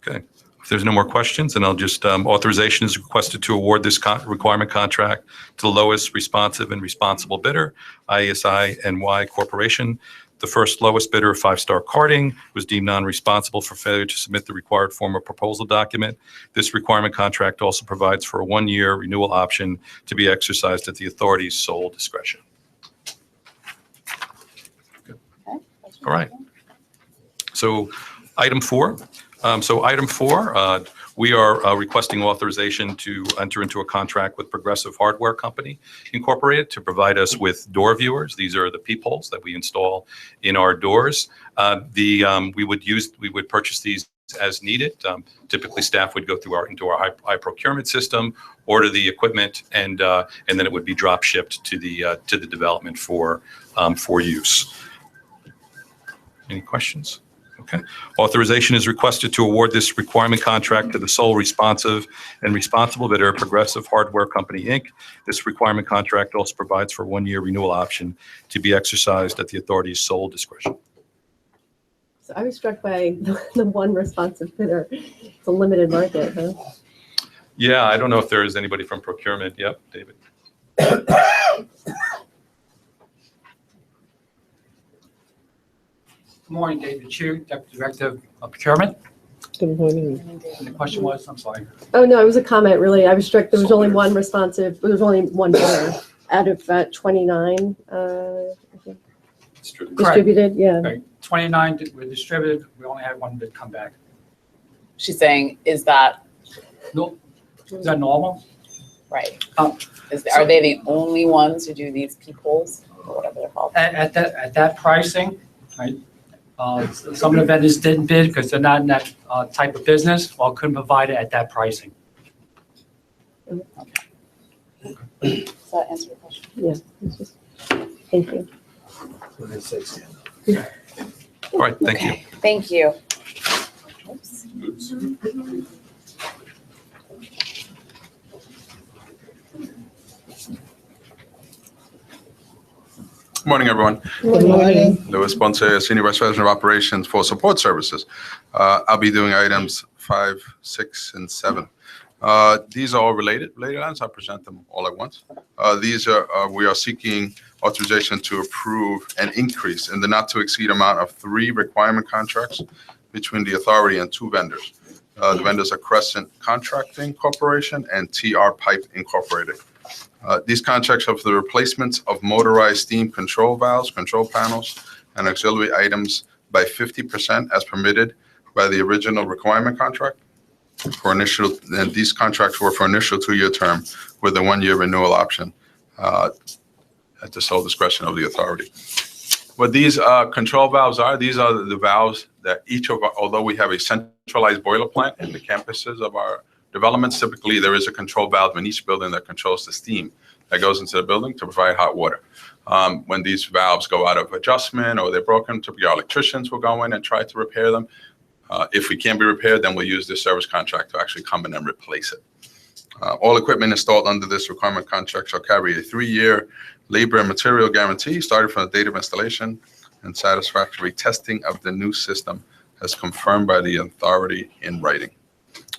[SPEAKER 9] Okay. If there's no more questions, then I'll just, authorization is requested to award this requirement contract to the lowest responsive and responsible bidder, ISI NY Corporation. The first lowest bidder, Five Star Karting, was deemed non-responsible for failure to submit the required form of proposal document. This requirement contract also provides for a one-year renewal option to be exercised at the authority's sole discretion. Good.
[SPEAKER 5] Okay.
[SPEAKER 9] All right. So item 4. We are requesting authorization to enter into a contract with Progressive Hardware Company Incorporated to provide us with door viewers. These are the peepholes that we install in our doors. We would purchase these as needed. Typically, staff would go through into our high procurement system, order the equipment, and then it would be drop shipped to the development for use. Any questions? Okay. Authorization is requested to award this requirement contract to the sole responsive and responsible bidder, Progressive Hardware Company, Inc. This requirement contract also provides for a one-year renewal option to be exercised at the authority's sole discretion.
[SPEAKER 10] So I was struck by the one responsive bidder. It's a limited market, huh?
[SPEAKER 9] Yeah, I don't know if there is anybody from procurement. Yep, David.
[SPEAKER 12] Good morning, David Chu, Deputy Director of Procurement.
[SPEAKER 7] Good morning.
[SPEAKER 12] And the question was, I'm sorry.
[SPEAKER 10] Oh, no, it was a comment, really. I was struck, there was only one responsive, there was only one bidder out of 29, I think, distributed, yeah.
[SPEAKER 12] Right, 29 were distributed, we only had one bid come back.
[SPEAKER 5] She's saying, is that
[SPEAKER 12] Nope. Is that normal?
[SPEAKER 5] right?
[SPEAKER 12] Oh,
[SPEAKER 5] Are they the only ones who do these peepholes or whatever they're called?
[SPEAKER 12] At that pricing, right? Some of the vendors didn't bid because they're not in that type of business, or couldn't provide it at that pricing.
[SPEAKER 5] Does that answer your question?
[SPEAKER 10] Yeah, it's just, thank you.
[SPEAKER 9] All right, thank you.
[SPEAKER 5] Okay, thank you. Oops.
[SPEAKER 13] Good morning, everyone.
[SPEAKER 7] Good morning.
[SPEAKER 13] Louis Ponce, Senior Vice President of Operations for Support Services. I'll be doing items 5, 6, and 7. These are all related items. I'll present them all at once. We are seeking authorization to approve an increase in the not to exceed amount of 3 requirement contracts between the authority and 2 vendors. The vendors are Crescent Contracting Corporation and TR Pipe Incorporated. These contracts are for the replacements of motorized steam control valves, control panels, and auxiliary items by 50% as permitted by the original requirement contract. And these contracts were for initial 2-year term with a 1-year renewal option at the sole discretion of the authority. What these control valves are, these are the valves that although we have a centralized boiler plant in the campuses of our developments, typically there is a control valve in each building that controls the steam that goes into the building to provide hot water. When these valves go out of adjustment or they're broken, typically our electricians will go in and try to repair them. If we can't be repaired, then we'll use this service contract to actually come in and replace it. All equipment installed under this requirement contract shall carry a 3-year labor and material guarantee starting from the date of installation, and satisfactory testing of the new system as confirmed by the authority in writing.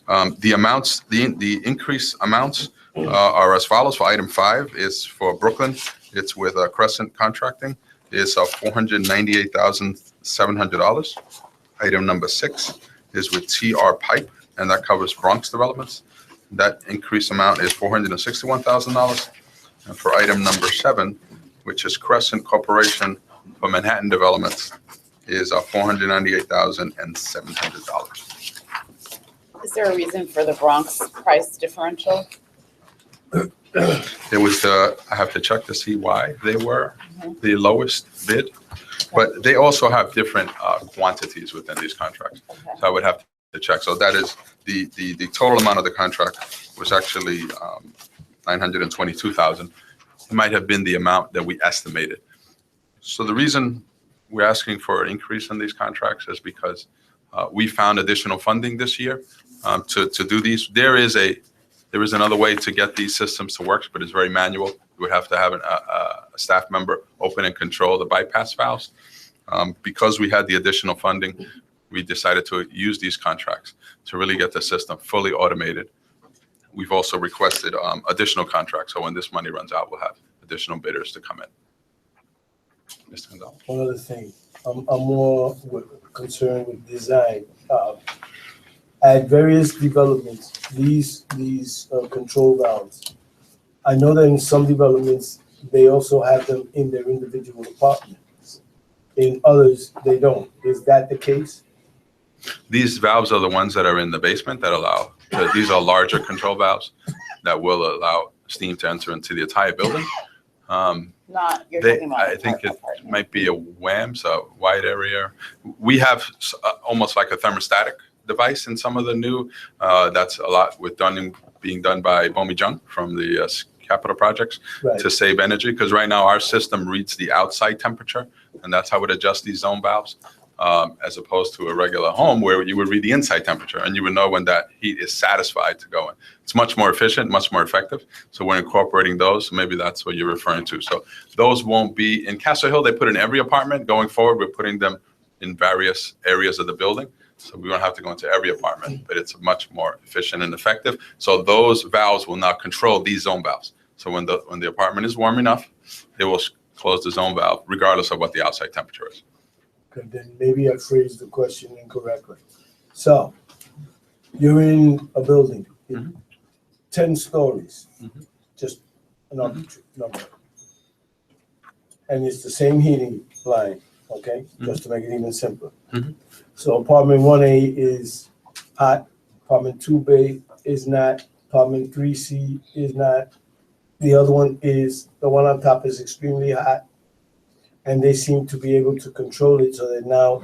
[SPEAKER 13] The increased amounts are as follows. For item 5 is for Brooklyn. It's with Crescent Contracting. It's $498,700. Item number 6 is with TR Pipe, and that covers Bronx developments. That increased amount is $461,000. And for item number 7, which is Crescent Corporation for Manhattan Developments, is $498,700.
[SPEAKER 5] Is there a reason for the Bronx price differential?
[SPEAKER 13] It was, I have to check to see why they were the lowest bid, but they also have different quantities within these contracts.
[SPEAKER 5] Okay.
[SPEAKER 13] So I would have the check. So that is the total amount of the contract was actually 922,000. It might have been the amount that we estimated. So the reason we're asking for an increase in these contracts is because we found additional funding this year to do these. There is another way to get these systems to work, but it's very manual. You would have to have a staff member open and control the bypass valves. Because we had the additional funding, we decided to use these contracts to really get the system fully automated. We've also requested additional contracts, so when this money runs out, we'll have additional bidders to come in. Mr. Gonzalez.
[SPEAKER 6] One other thing, I'm more concerned with design. At various developments, these control valves, I know that in some developments, they also have them in their individual apartments. In others, they don't. Is that the case?
[SPEAKER 13] These valves are the ones that are in the basement that allow, these are larger control valves that will allow steam to enter into the entire building.
[SPEAKER 5] You're talking about.
[SPEAKER 13] I think it might be a WAM, so wide area. We have almost like a thermostatic device in some of the new, that's a lot being done by Bomi Jung from the capital projects to save energy. Because right now our system reads the outside temperature, and that's how it adjusts these zone valves, as opposed to a regular home where you would read the inside temperature and you would know when that heat is satisfied to go in. It's much more efficient, much more effective. So we're incorporating those. Maybe that's what you're referring to. So those won't be in Castle Hill. They put in every apartment. Going forward, we're putting them in various areas of the building. So we don't have to go into every apartment, but it's much more efficient and effective. So those valves will now control these zone valves. So when the apartment is warm enough, it will close the zone valve regardless of what the outside temperature is.
[SPEAKER 6] Okay, then maybe I phrased the question incorrectly. So you're in a building, 10 stories, just an arbitrary number. And it's the same heating line, okay? Just to make it even simpler. So apartment 1A is hot, apartment 2B is not, apartment 3C is not. The other one is, the one on top is extremely hot. And they seem to be able to control it so that now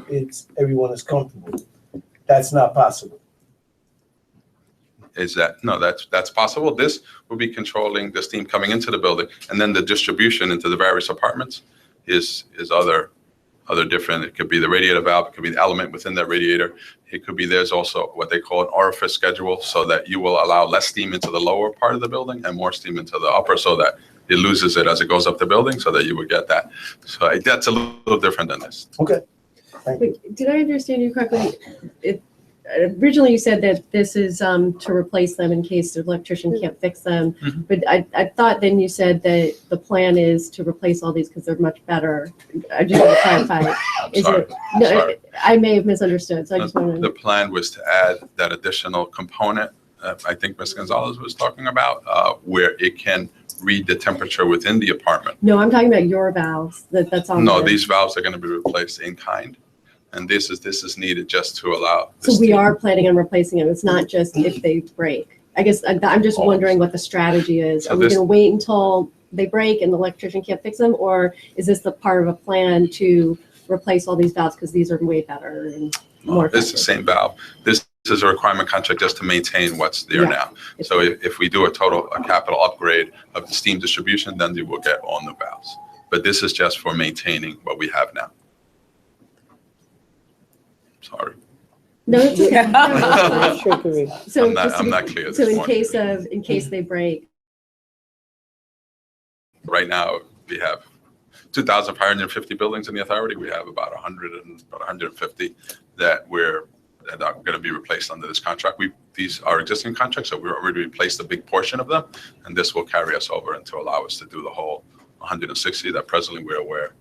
[SPEAKER 6] everyone is comfortable. That's not possible.
[SPEAKER 13] That's possible. This will be controlling the steam coming into the building, and then the distribution into the various apartments is other different. It could be the radiator valve, it could be the element within that radiator. It could be there's also what they call an orifice schedule, so that you will allow less steam into the lower part of the building and more steam into the upper, so that it loses it as it goes up the building, so that you would get that. So that's a little different than this.
[SPEAKER 6] Okay. Thank you.
[SPEAKER 10] Did I understand you correctly? Originally you said that this is to replace them in case the electrician can't fix them. But I thought then you said that the plan is to replace all these because they're much better. I just want to clarify.
[SPEAKER 13] Sorry.
[SPEAKER 10] I may have misunderstood, so I just want to.
[SPEAKER 13] The plan was to add that additional component, I think Ms. Gonzalez was talking about, where it can read the temperature within the apartment.
[SPEAKER 10] No, I'm talking about your valves. That's on.
[SPEAKER 13] No,
[SPEAKER 10] there.
[SPEAKER 13] these valves are going to be replaced in kind. And this is needed just to allow.
[SPEAKER 10] So we are planning on replacing them. It's not just if they break. I guess I'm just wondering what the strategy is. Are we going to wait until they break and the electrician can't fix them? Or is this the part of a plan to replace all these valves because these are way better and more effective?
[SPEAKER 13] It's the same valve. This is a requirement contract just to maintain what's there now. So if we do a capital upgrade of the steam distribution, then we will get all new valves. But this is just for maintaining what we have now. Sorry.
[SPEAKER 10] No, it's okay. So
[SPEAKER 13] I'm not clear.
[SPEAKER 10] So in case they break.
[SPEAKER 13] Right now, we have 2,550 buildings in the authority. We have about 150 that are going to be replaced under this contract. These are existing contracts, so we've already replaced a big portion of them, and this will carry us over and to allow us to do the whole 160 that presently we're aware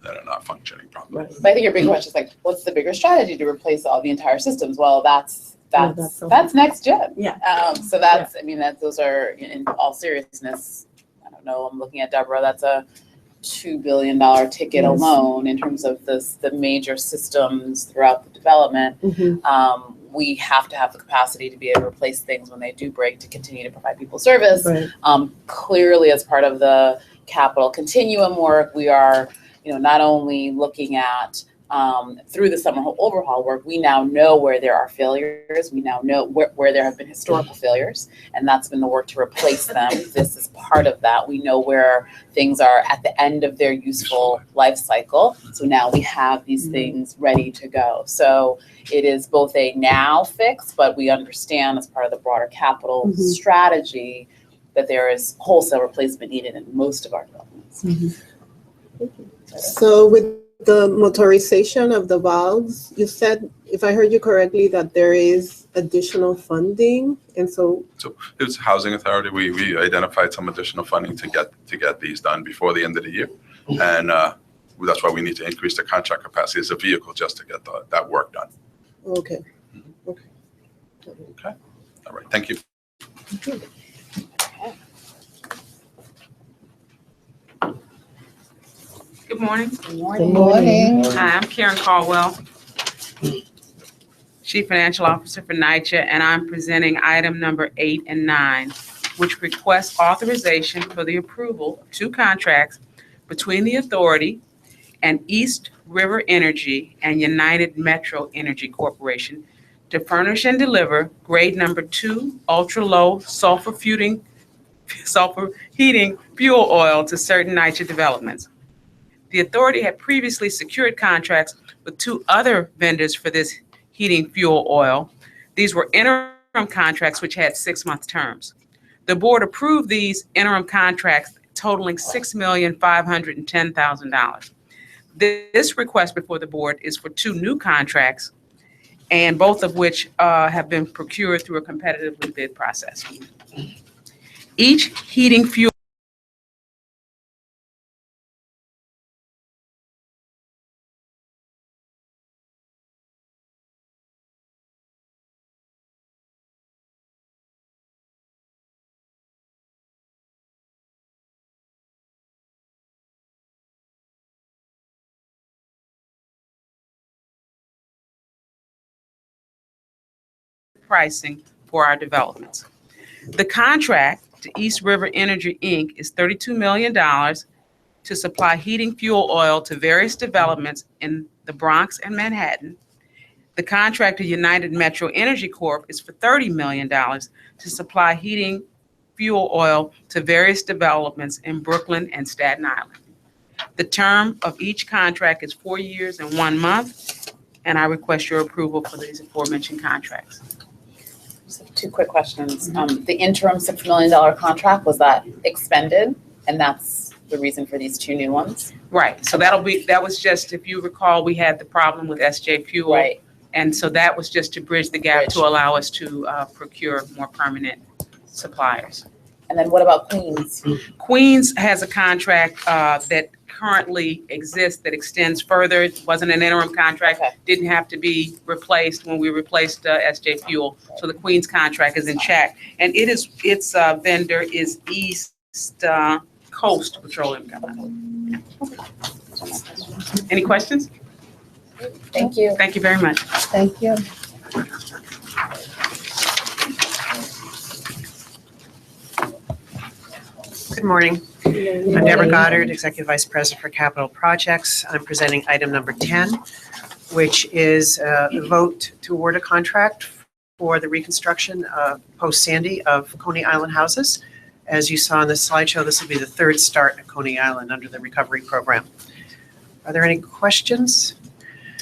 [SPEAKER 13] that are not functioning properly.
[SPEAKER 5] But I think your big question is like, what's the bigger strategy to replace all the entire systems? Well, that's next gen.
[SPEAKER 10] Yeah.
[SPEAKER 5] So that's, I mean, those are, in all seriousness, I don't know, I'm looking at Deborah, that's a $2 billion ticket alone in terms of the major systems throughout the development. We have to have the capacity to be able to replace things when they do break to continue to provide people service. Clearly, as part of the capital continuum work, we are not only looking at through the summer overhaul work, we now know where there are failures. We now know where there have been historical failures, and that's been the work to replace them. This is part of that. We know where things are at the end of their useful life cycle. So now we have these things ready to go. So it is both a now fix, but we understand as part of the broader capital strategy that there is wholesale replacement needed in most of our developments.
[SPEAKER 8] So with the motorization of the valves, you said, if I heard you correctly, that there is additional funding, and so
[SPEAKER 13] it's Housing Authority. We identified some additional funding to get these done before the end of the year, and that's why we need to increase the contract capacity as a vehicle just to get that work done.
[SPEAKER 8] okay.
[SPEAKER 13] Okay. All right. Thank you.
[SPEAKER 14] Good morning.
[SPEAKER 5] Good morning.
[SPEAKER 3] Good morning.
[SPEAKER 14] Hi, I'm Karen Caldwell, Chief Financial Officer for NYCHA, and I'm presenting item number 8 and 9, which requests authorization for the approval of 2 contracts between the authority and East River Energy and United Metro Energy Corporation to furnish and deliver grade number 2 ultra-low sulfur heating fuel oil to certain NYCHA developments. The authority had previously secured contracts with 2 other vendors for this heating fuel oil. These were interim contracts which had 6-month terms. The board approved these interim contracts totaling $6,510,000. This request before the board is for 2 new contracts, and both of which have been procured through a competitively bid process. Each heating fuel pricing for our developments. The contract to East River Energy, Inc. is $32 million to supply heating fuel oil to various developments in the Bronx and Manhattan. The contract to United Metro Energy Corp. is for $30 million to supply heating fuel oil to various developments in Brooklyn and Staten Island. The term of each contract is 4 years and 1 month, and I request your approval for these aforementioned contracts.
[SPEAKER 5] So 2 quick questions. The interim $6 million contract, was that expended? And that's the reason for these 2 new ones?
[SPEAKER 14] Right, so that was just, if you recall, we had the problem with SJ Fuel.
[SPEAKER 5] Right.
[SPEAKER 14] And so that was just to bridge the gap to allow us to procure more permanent suppliers.
[SPEAKER 5] And then what about Queens?
[SPEAKER 14] Queens has a contract that currently exists that extends further. It wasn't an interim contract, didn't have to be replaced when we replaced SJ Fuel. So the Queens contract is in check. And its vendor is East Coast Petroleum Company. Any questions?
[SPEAKER 5] Thank you.
[SPEAKER 14] Thank you very much.
[SPEAKER 3] Thank you.
[SPEAKER 15] Good morning. I'm Deborah Goddard, Executive Vice President for Capital Projects. I'm presenting item number 10, which is a vote to award a contract for the reconstruction post-Sandy of Coney Island houses. As you saw in the slideshow, this will be the 3rd start at Coney Island under the recovery program. Are there any questions?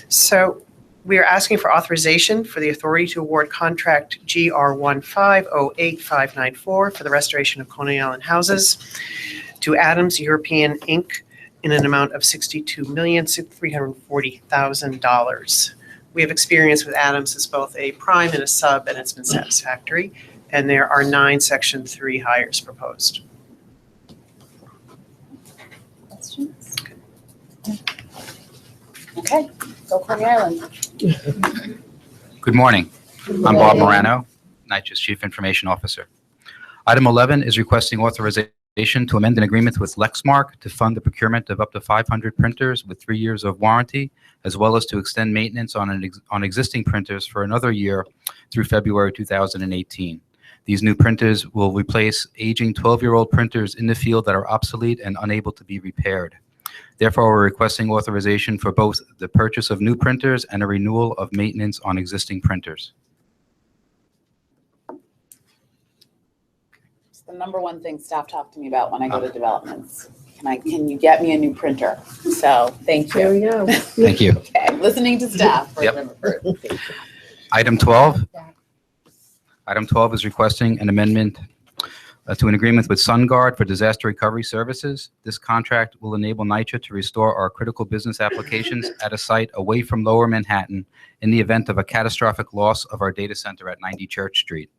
[SPEAKER 15] So we are asking for authorization for the authority to award contract GR1508594 for the restoration of Coney Island houses to Adams European Inc. in an amount of $62,340,000. We have experience with Adams as both a prime and a sub, and it's been satisfactory. And there are 9 Section 3 hires proposed.
[SPEAKER 5] Questions? Okay, go Coney Island.
[SPEAKER 16] Good morning. I'm Bob Morano, NYCHA's Chief Information Officer. Item 11 is requesting authorization to amend an agreement with Lexmark to fund the procurement of up to 500 printers with 3 years of warranty, as well as to extend maintenance on existing printers for another year through February 2018. These new printers will replace aging 12-year-old printers in the field that are obsolete and unable to be repaired. Therefore, we're requesting authorization for both the purchase of new printers and a renewal of maintenance on existing printers.
[SPEAKER 5] It's the number one thing staff talk to me about when I go to developments. Can you get me a new printer? So thank
[SPEAKER 10] There
[SPEAKER 5] you.
[SPEAKER 10] we go.
[SPEAKER 16] Thank you.
[SPEAKER 5] Okay, listening to staff.
[SPEAKER 16] Yep. Item 12. Item 12 is requesting an amendment to an agreement with SunGuard for disaster recovery services. This contract will enable NYCHA to restore our critical business applications at a site away from Lower Manhattan in the event of a catastrophic loss of our data center at 90 Church Street.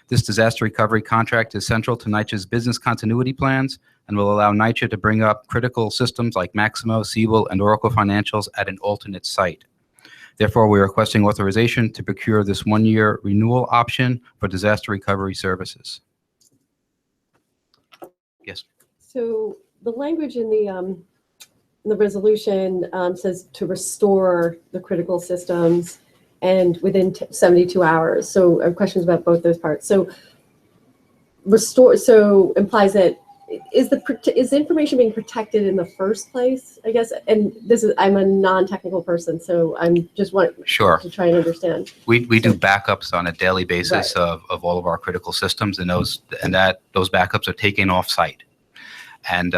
[SPEAKER 16] This disaster recovery contract is central to NYCHA's business continuity plans and will allow NYCHA to bring up critical systems like Maximo, Siebel, and Oracle Financials at an alternate site. Therefore, we are requesting authorization to procure this one-year renewal option for disaster recovery services. Yes.
[SPEAKER 10] So the language in the resolution says to restore the critical systems and within 72 hours. So I have questions about both those parts. So restore, so implies that is the information being protected in the first place, I guess? And I'm a non-technical person, so I'm just want
[SPEAKER 16] Sure.
[SPEAKER 10] to try and understand.
[SPEAKER 16] We do backups on a daily basis
[SPEAKER 10] Right.
[SPEAKER 16] of all of our critical systems, and those backups are taken off-site. And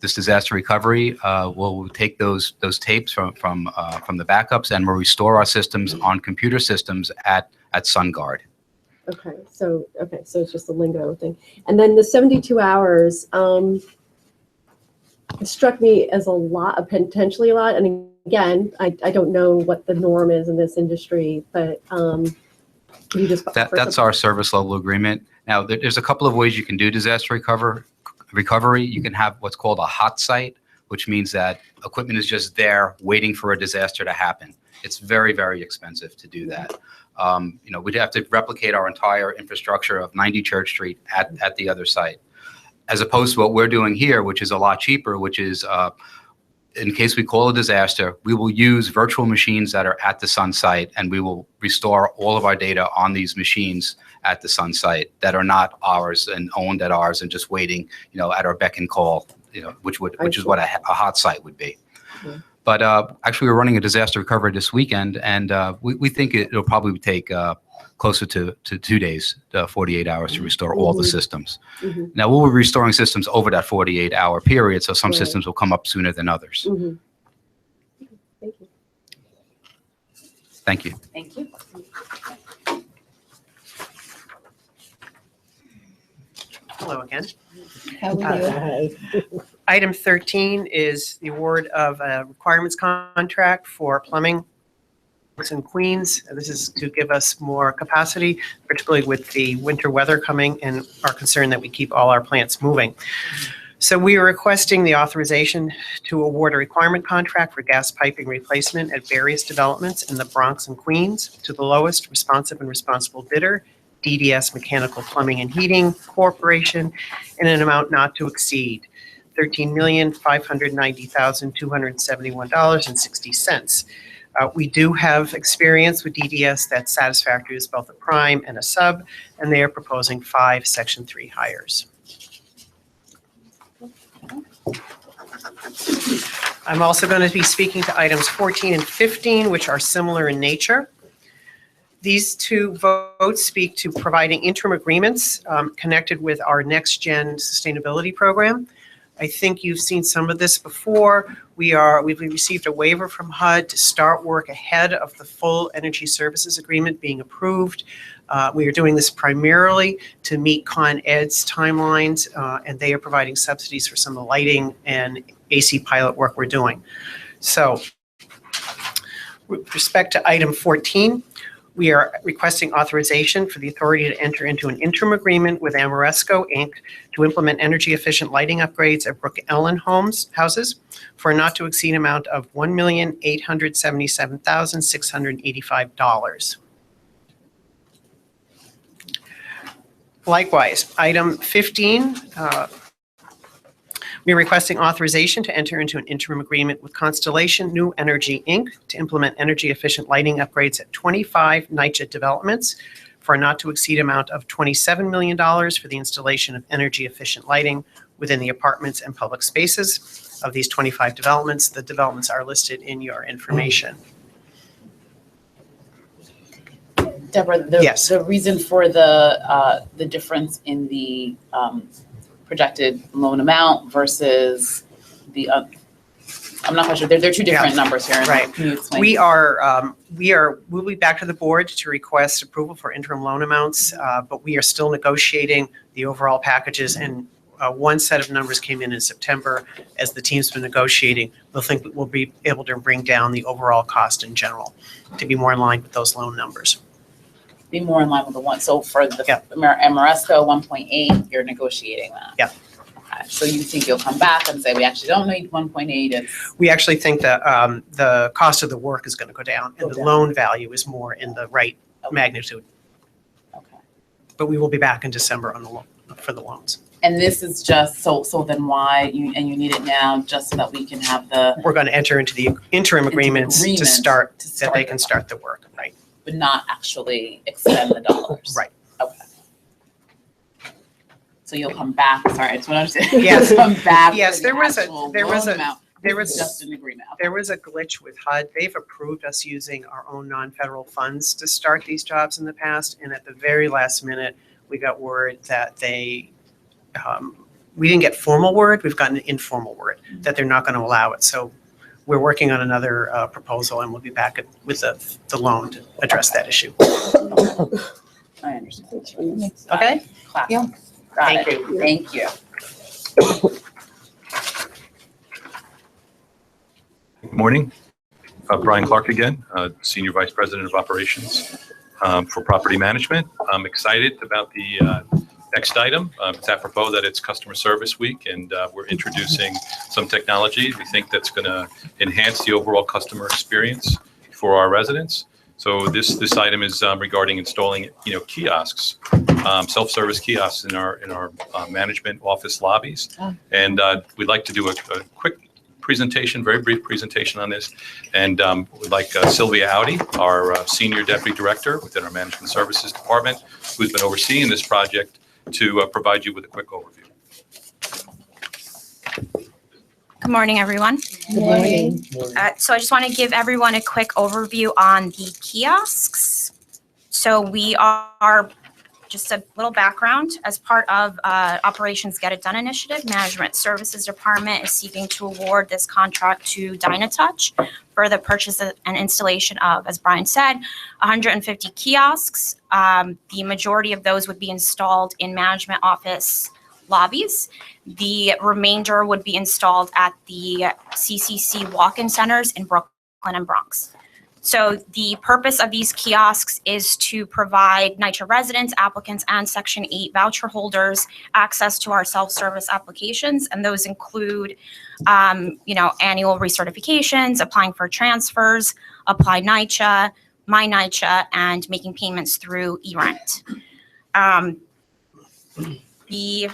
[SPEAKER 16] this disaster recovery will take those tapes from the backups and will restore our systems on computer systems at SunGuard.
[SPEAKER 10] Okay, so it's just the lingo thing. And then the 72 hours it struck me as a lot, potentially a lot. And again, I don't know what the norm is in this industry, but can you just
[SPEAKER 16] That's our service level agreement. Now, there's a couple of ways you can do disaster recovery. You can have what's called a hot site, which means that equipment is just there waiting for a disaster to happen. It's very, very expensive to do that. We'd have to replicate our entire infrastructure of 90 Church Street at the other site, as opposed to what we're doing here, which is a lot cheaper, which is in case we call a disaster, we will use virtual machines that are at the Sun site, and we will restore all of our data on these machines at the Sun site that are not ours and owned at ours and just waiting, at our beck and call, which is what a hot site would be.
[SPEAKER 10] Yeah.
[SPEAKER 16] But actually, we're running a disaster recovery this weekend, and we think it'll probably take closer to 2 days, 48 hours to restore all the systems.
[SPEAKER 10] Mm-hmm.
[SPEAKER 16] Now, we'll be restoring systems over that 48-hour period, so some
[SPEAKER 10] Right.
[SPEAKER 16] systems will come up sooner than others.
[SPEAKER 10] Mm-hmm. Thank you.
[SPEAKER 16] Thank you.
[SPEAKER 5] Thank you.
[SPEAKER 15] Hello again.
[SPEAKER 3] How are you?
[SPEAKER 15] Item 13 is the award of a requirements contract for plumbing in Queens. This is to give us more capacity, particularly with the winter weather coming and our concern that we keep all our plants moving. So we are requesting the authorization to award a requirement contract for gas piping replacement at various developments in the Bronx and Queens to the lowest responsive and responsible bidder, DDS Mechanical Plumbing and Heating Corporation, in an amount not to exceed $13,590,271.60. We do have experience with DDS that's satisfactory as both a prime and a sub, and they are proposing 5 Section 3 hires. I'm also going to be speaking to items 14 and 15, which are similar in nature. These two votes speak to providing interim agreements connected with our Next Gen Sustainability Program. I think you've seen some of this before. We've received a waiver from HUD to start work ahead of the full energy services agreement being approved. We are doing this primarily to meet Con Ed's timelines, and they are providing subsidies for some of the lighting and AC pilot work we're doing. So with respect to item 14, we are requesting authorization for the authority to enter into an interim agreement with Amoresco, Inc. to implement energy-efficient lighting upgrades at Brook Ellen houses for a not-to-exceed amount of $1,877,685. Likewise, item 15, we are requesting authorization to enter into an interim agreement with Constellation New Energy, Inc. to implement energy-efficient lighting upgrades at 25 NYCHA developments for a not to exceed amount of $27 million for the installation of energy efficient lighting within the apartments and public spaces of these 25 developments. The developments are listed in your information.
[SPEAKER 5] Deborah,
[SPEAKER 15] Yes.
[SPEAKER 5] the reason for the difference in the projected loan amount versus the, I'm not quite sure, they're two different numbers here.
[SPEAKER 15] Right.
[SPEAKER 5] Can you explain?
[SPEAKER 15] We'll be back to the board to request approval for interim loan amounts, but we are still negotiating the overall packages, and one set of numbers came in September. As the team's been negotiating, we'll be able to bring down the overall cost in general to be more in line with those loan numbers.
[SPEAKER 5] Be more in line with the one, so for the Amoresco 1.8, you're negotiating that?
[SPEAKER 15] Yeah.
[SPEAKER 5] Okay, so you think you'll come back and say, we actually don't need 1.8,
[SPEAKER 15] We actually think that the cost of the work is going to go down, and the loan value is more in the right magnitude.
[SPEAKER 5] Okay.
[SPEAKER 15] But we will be back in December on for the loans.
[SPEAKER 5] And this is just, so then why, you need it now, just so that we can have the.
[SPEAKER 15] We're going to enter into the interim agreements to start that they can start the work, right?
[SPEAKER 5] But not actually expend the dollars.
[SPEAKER 15] Right.
[SPEAKER 5] Okay. So you'll come back, sorry, I just want to understand.
[SPEAKER 15] Yes.
[SPEAKER 5] Come back.
[SPEAKER 15] Yes,
[SPEAKER 5] There was
[SPEAKER 15] just
[SPEAKER 5] an agreement.
[SPEAKER 15] There was a glitch with HUD. They've approved us using our own non-federal funds to start these jobs in the past, and at the very last minute, we got word that we didn't get formal word, we've gotten an informal word that they're not going to allow it. So we're working on another proposal, and we'll be back with the loan to address that issue.
[SPEAKER 5] I understand.
[SPEAKER 15] Okay?
[SPEAKER 5] Yeah.
[SPEAKER 15] Thank you.
[SPEAKER 5] Thank you.
[SPEAKER 9] Good morning. Brian Clark again, Senior Vice President of Operations for Property Management. I'm excited about the next item. It's apropos that it's Customer Service Week, and we're introducing some technology we think that's going to enhance the overall customer experience for our residents. So this item is regarding installing kiosks, self-service kiosks in our management office lobbies, and we'd like to do a quick presentation, very brief presentation on this, and we'd like Sylvia Audi, our Senior Deputy Director within our Management Services Department, who's been overseeing this project, to provide you with a quick overview.
[SPEAKER 1] Good morning, everyone.
[SPEAKER 7] Good morning.
[SPEAKER 1] So I just want to give everyone a quick overview on the kiosks. So we are, just a little background, as part of Operations Get It Done initiative, Management Services Department is seeking to award this contract to DynaTouch for the purchase and installation of, as Brian said, 150 kiosks. The majority of those would be installed in management office lobbies. The remainder would be installed at the CCC walk-in centers in Brooklyn and Bronx. So the purpose of these kiosks is to provide NYCHA residents, applicants, and Section 8 voucher holders access to our self-service applications, and those include, annual recertifications, applying for transfers, Apply NYCHA, My NYCHA, and making payments through eRent. The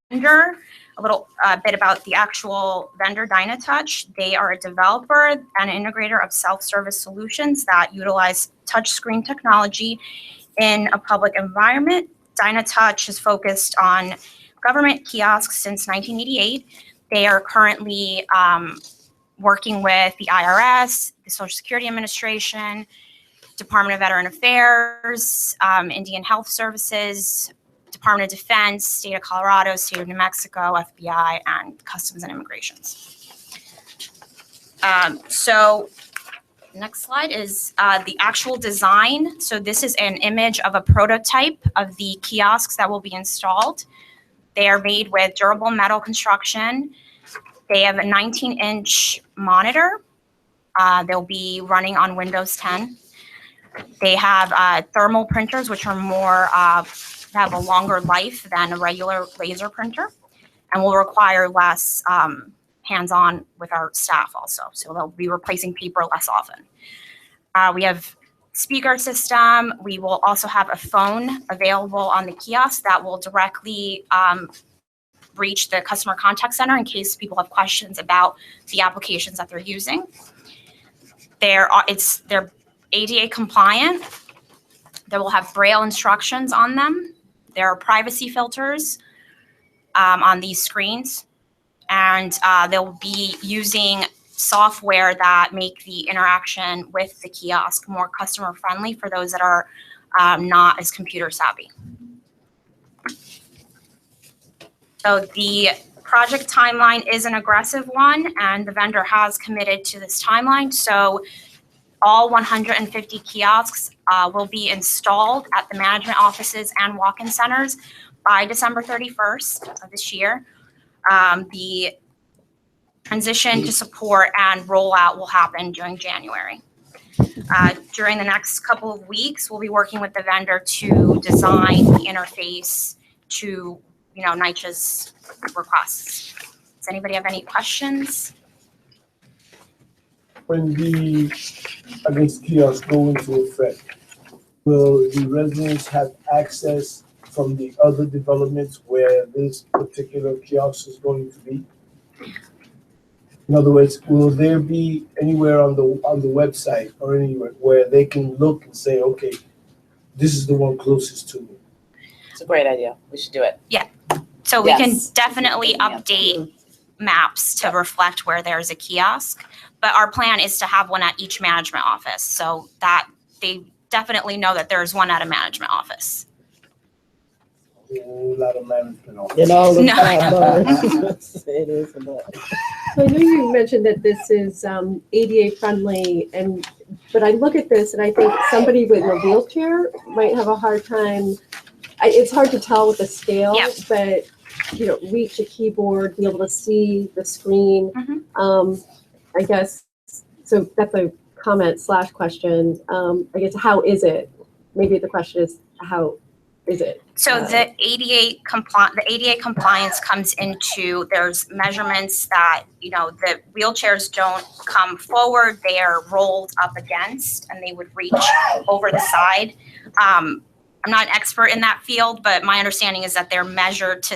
[SPEAKER 1] vendor, a little bit about the actual vendor, DynaTouch. They are a developer and integrator of self-service solutions that utilize touchscreen technology in a public environment. DynaTouch is focused on government kiosks since 1988. They are currently working with the IRS, the Social Security Administration, Department of Veteran Affairs, Indian Health Services, Department of Defense, State of Colorado, State of New Mexico, FBI, and Customs and Immigrations. So next slide is the actual design. So this is an image of a prototype of the kiosks that will be installed. They are made with durable metal construction. They have a 19-inch monitor. They'll be running on Windows 10. They have thermal printers, which are more have a longer life than a regular laser printer, and will require less hands-on with our staff also. So they'll be replacing paper less often. We have speaker system. We will also have a phone available on the kiosk that will directly reach the customer contact center in case people have questions about the applications that they're using. They're ADA compliant. They will have Braille instructions on them. There are privacy filters on these screens, and they'll be using software that make the interaction with the kiosk more customer friendly for those that are not as computer savvy. So the project timeline is an aggressive one, and the vendor has committed to this timeline. So all 150 kiosks will be installed at the management offices and walk-in centers by December 31st of this year. The transition to support and rollout will happen during January. During the next couple of weeks, we'll be working with the vendor to design the interface to, NYCHA's requests. Does anybody have any questions?
[SPEAKER 6] When the kiosks go into effect, will the residents have access from the other developments where this particular kiosk is going to be? In other words, will there be anywhere on the website or anywhere where they can look and say, okay, this is the one closest to me?
[SPEAKER 5] It's a great idea. We should do it.
[SPEAKER 1] Yeah. So we can
[SPEAKER 5] Yes.
[SPEAKER 1] definitely update maps to reflect where there's a kiosk, but our plan is to have one at each management office so that they definitely know that there's one at a management office.
[SPEAKER 6] A whole lot of management on
[SPEAKER 7] And all the
[SPEAKER 1] No.
[SPEAKER 7] time. It is a lot.
[SPEAKER 10] So I know you mentioned that this is ADA friendly, but I look at this and I think somebody with a wheelchair might have a hard time. It's hard to tell with the scale,
[SPEAKER 1] Yeah.
[SPEAKER 10] but reach a keyboard, be able to see the screen. I guess so. That's a comment/question. I guess how is it? Maybe the question is how is it?
[SPEAKER 1] So the ADA compliance comes into, there's measurements that, the wheelchairs don't come forward, they are rolled up against and they would reach over the side. I'm not an expert in that field, but my understanding is that they're measured to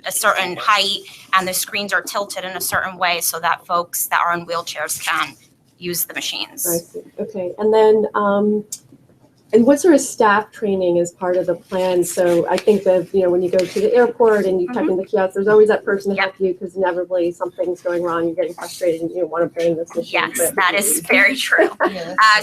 [SPEAKER 1] a certain height and the screens are tilted in a certain way so that folks that are in wheelchairs can use the machines.
[SPEAKER 10] I see. Okay. And then, and what sort of staff training is part of the plan? So I think that, when you go to the airport and you check in the kiosk, there's always that person to help you because inevitably something's going wrong, you're getting frustrated and you don't want to bring this machine.
[SPEAKER 1] Yes, that is very true.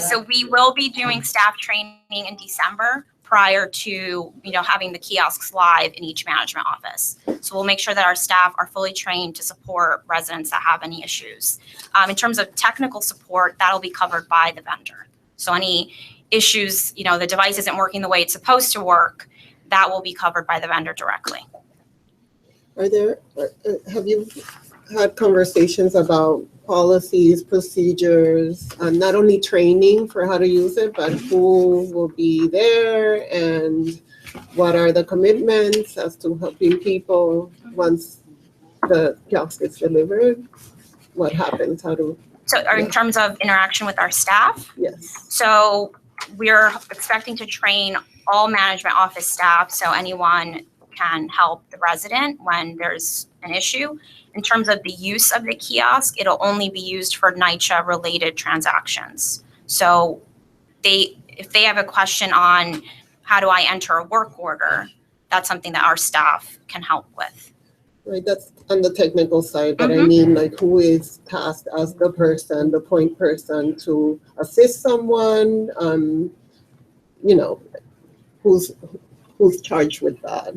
[SPEAKER 1] So we will be doing staff training in December prior to, having the kiosks live in each management office. So we'll make sure that our staff are fully trained to support residents that have any issues. In terms of technical support, that'll be covered by the vendor. So any issues, the device isn't working the way it's supposed to work, that will be covered by the vendor directly.
[SPEAKER 8] Have you had conversations about policies, procedures, not only training for how to use it, but who will be there and what are the commitments as to helping people once the kiosk is delivered? What happens?
[SPEAKER 1] So in terms of interaction with our staff?
[SPEAKER 8] Yes.
[SPEAKER 1] So we're expecting to train all management office staff, so anyone can help the resident when there's an issue. In terms of the use of the kiosk, it'll only be used for NYCHA related transactions. So if they have a question on how do I enter a work order, that's something that our staff can help with.
[SPEAKER 8] Right, that's on the technical side, but I mean, who is tasked as the point person to assist someone? Who's charged with that?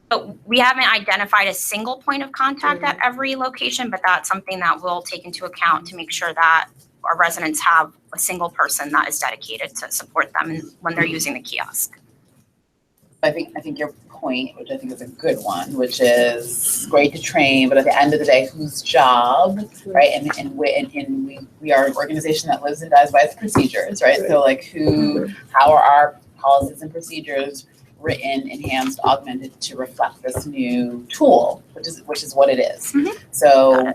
[SPEAKER 1] But we haven't identified a single point of contact at every location, but that's something that we'll take into account to make sure that our residents have a single person that is dedicated to support them when they're using the kiosk.
[SPEAKER 5] I think your point, which I think is a good one, which is great to train, but at the end of the day, whose job, right? And we are an organization that lives and dies by its procedures, right? So how are our policies and procedures written, enhanced, augmented to reflect this new tool, which is what it is. So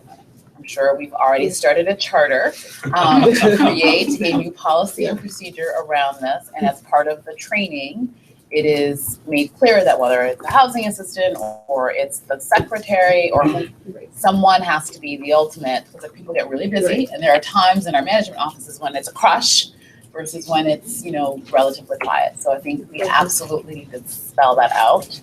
[SPEAKER 5] I'm sure we've already started a charter to create a new policy and procedure around this, and as part of the training, it is made clear that whether it's a housing assistant or it's the secretary or someone has to be the ultimate, because people get really busy and there are times in our management offices when it's a crush, versus when it's, relatively quiet. So I think we absolutely need to spell that out,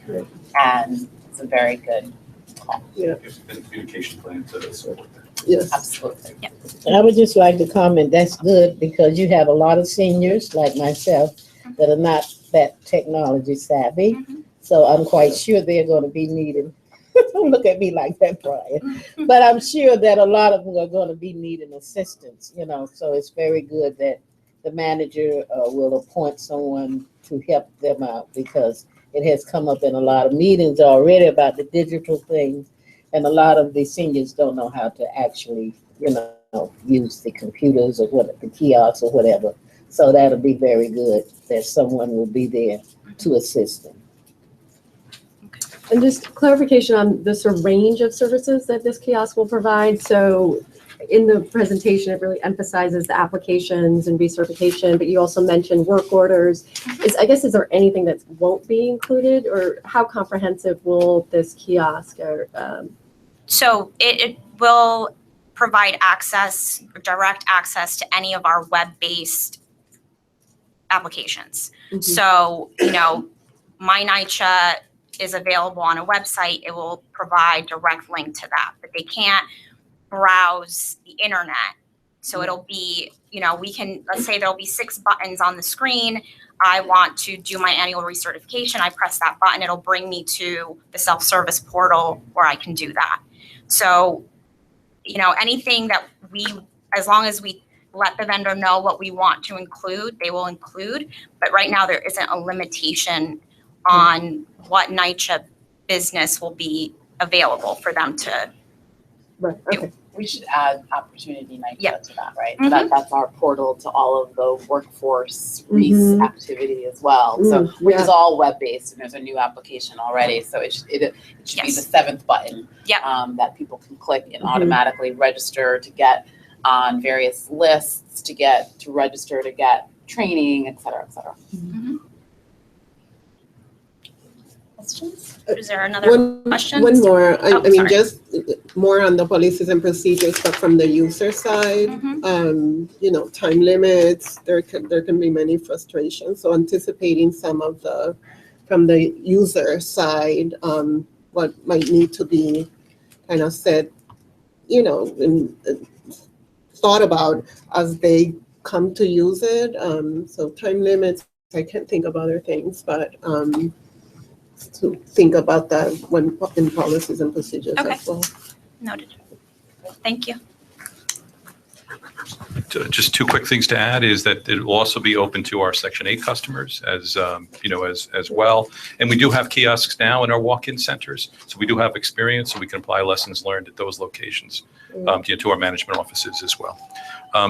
[SPEAKER 5] and it's a very good call.
[SPEAKER 8] Yeah.
[SPEAKER 9] And communication plan to support that.
[SPEAKER 8] Yes.
[SPEAKER 5] Absolutely.
[SPEAKER 1] Yeah.
[SPEAKER 7] I would just like to comment, that's good, because you have a lot of seniors like myself that are not that technology savvy. So I'm quite sure they're going to be needing, don't look at me like that, Brian, but I'm sure that a lot of them are going to be needing assistance, so it's very good that the manager will appoint someone to help them out, because it has come up in a lot of meetings already about the digital things, and a lot of the seniors don't know how to actually, use the computers or what, the kiosks or whatever. So that'll be very good that someone will be there to assist them.
[SPEAKER 10] And just clarification on the sort of range of services that this kiosk will provide. So in the presentation, it really emphasizes the applications and recertification, but you also mentioned work orders. Is there anything that won't be included, or how comprehensive will this kiosk
[SPEAKER 1] So it will provide access, direct access to any of our web-based applications. So, My NYCHA is available on a website. It will provide direct link to that, but they can't browse the internet. So it'll be, let's say there'll be 6 buttons on the screen. I want to do my annual recertification. I press that button. It'll bring me to the self-service portal where I can do that. So, anything that as long as we let the vendor know what we want to include, they will include. But right now there isn't a limitation on what NYCHA business will be available for them to do.
[SPEAKER 5] We should add Opportunity NYCHA to that, right?
[SPEAKER 1] Mhm.
[SPEAKER 5] That's our portal to all of the workforce REIS activity as well. So which is all web-based, and there's a new application already. So it should be the 7th button that people can click and automatically register to get on various lists, to register to get training, et cetera, et cetera.
[SPEAKER 1] Questions? Is there another question?
[SPEAKER 8] One more. I mean,
[SPEAKER 1] sorry.
[SPEAKER 8] just more on the policies and procedures, but from the user side, time limits, there can be many frustrations. So anticipating some of from the user side, what might need to be kind of said, and thought about as they come to use it. So time limits, I can't think of other things, but to think about that when in policies and procedures as well.
[SPEAKER 1] Noted. Thank you.
[SPEAKER 9] Just 2 quick things to add is that it will also be open to our Section 8 customers as well. And we do have kiosks now in our walk-in centers. So we do have experience, so we can apply lessons learned at those locations to our management offices as well.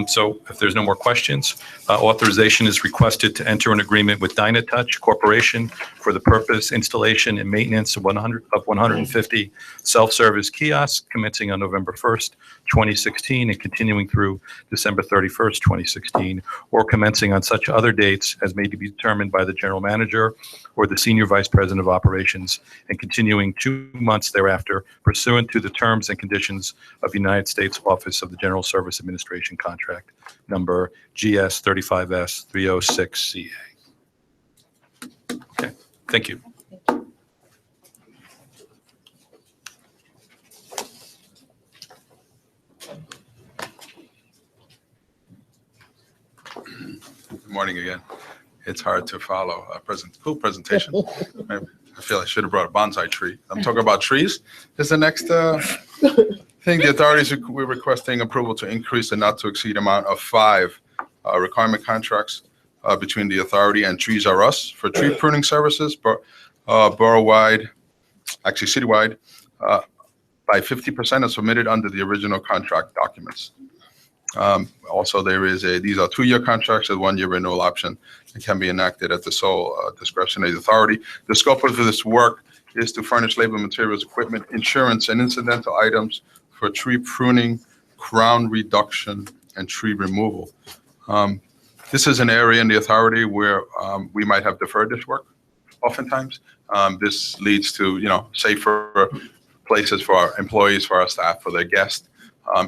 [SPEAKER 9] So if there's no more questions, authorization is requested to enter an agreement with DynaTouch Corporation for the purpose, installation, and maintenance of 150 self-service kiosks commencing on November 1st, 2016, and continuing through December 31st, 2016, or commencing on such other dates as may be determined by the general manager or the senior vice president of operations, and continuing 2 months thereafter pursuant to the terms and conditions of the United States Office of the General Service Administration contract number GS 35S 306CA. Okay, thank you.
[SPEAKER 13] Good morning again. It's hard to follow a cool presentation. I feel I should have brought a bonsai tree. I'm talking about trees. Is the next thing. The authorities, we're requesting approval to increase the not to exceed amount of 5 requirement contracts between the authority and Trees R Us for tree pruning services, borough-wide, actually citywide, by 50% as submitted under the original contract documents. Also, these are 2-year contracts with 1-year renewal option. It can be enacted at the sole discretion of the authority. The scope of this work is to furnish labor, materials, equipment, insurance, and incidental items for tree pruning, crown reduction, and tree removal. This is an area in the authority where we might have deferred this work oftentimes. This leads to, safer places for our employees, for our staff, for their guests.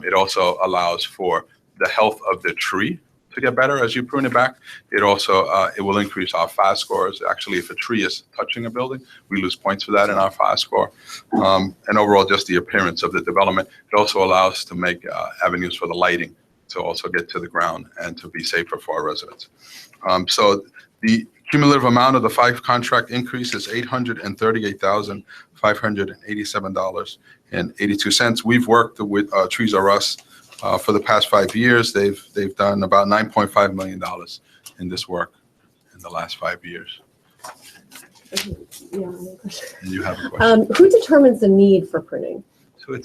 [SPEAKER 13] It also allows for the health of the tree to get better as you prune it back. It also, it will increase our FAS scores. Actually, if a tree is touching a building, we lose points for that in our FAS score. And overall, just the appearance of the development. It also allows us to make avenues for the lighting to also get to the ground and to be safer for our residents. So the cumulative amount of the 5 contract increase is $838,587.82. We've worked with Trees R Us for the past 5 years. They've done about $9.5 million in this work in the last 5 years.
[SPEAKER 10] Yeah.
[SPEAKER 13] And you have a question.
[SPEAKER 10] Who determines the need for pruning?
[SPEAKER 13] So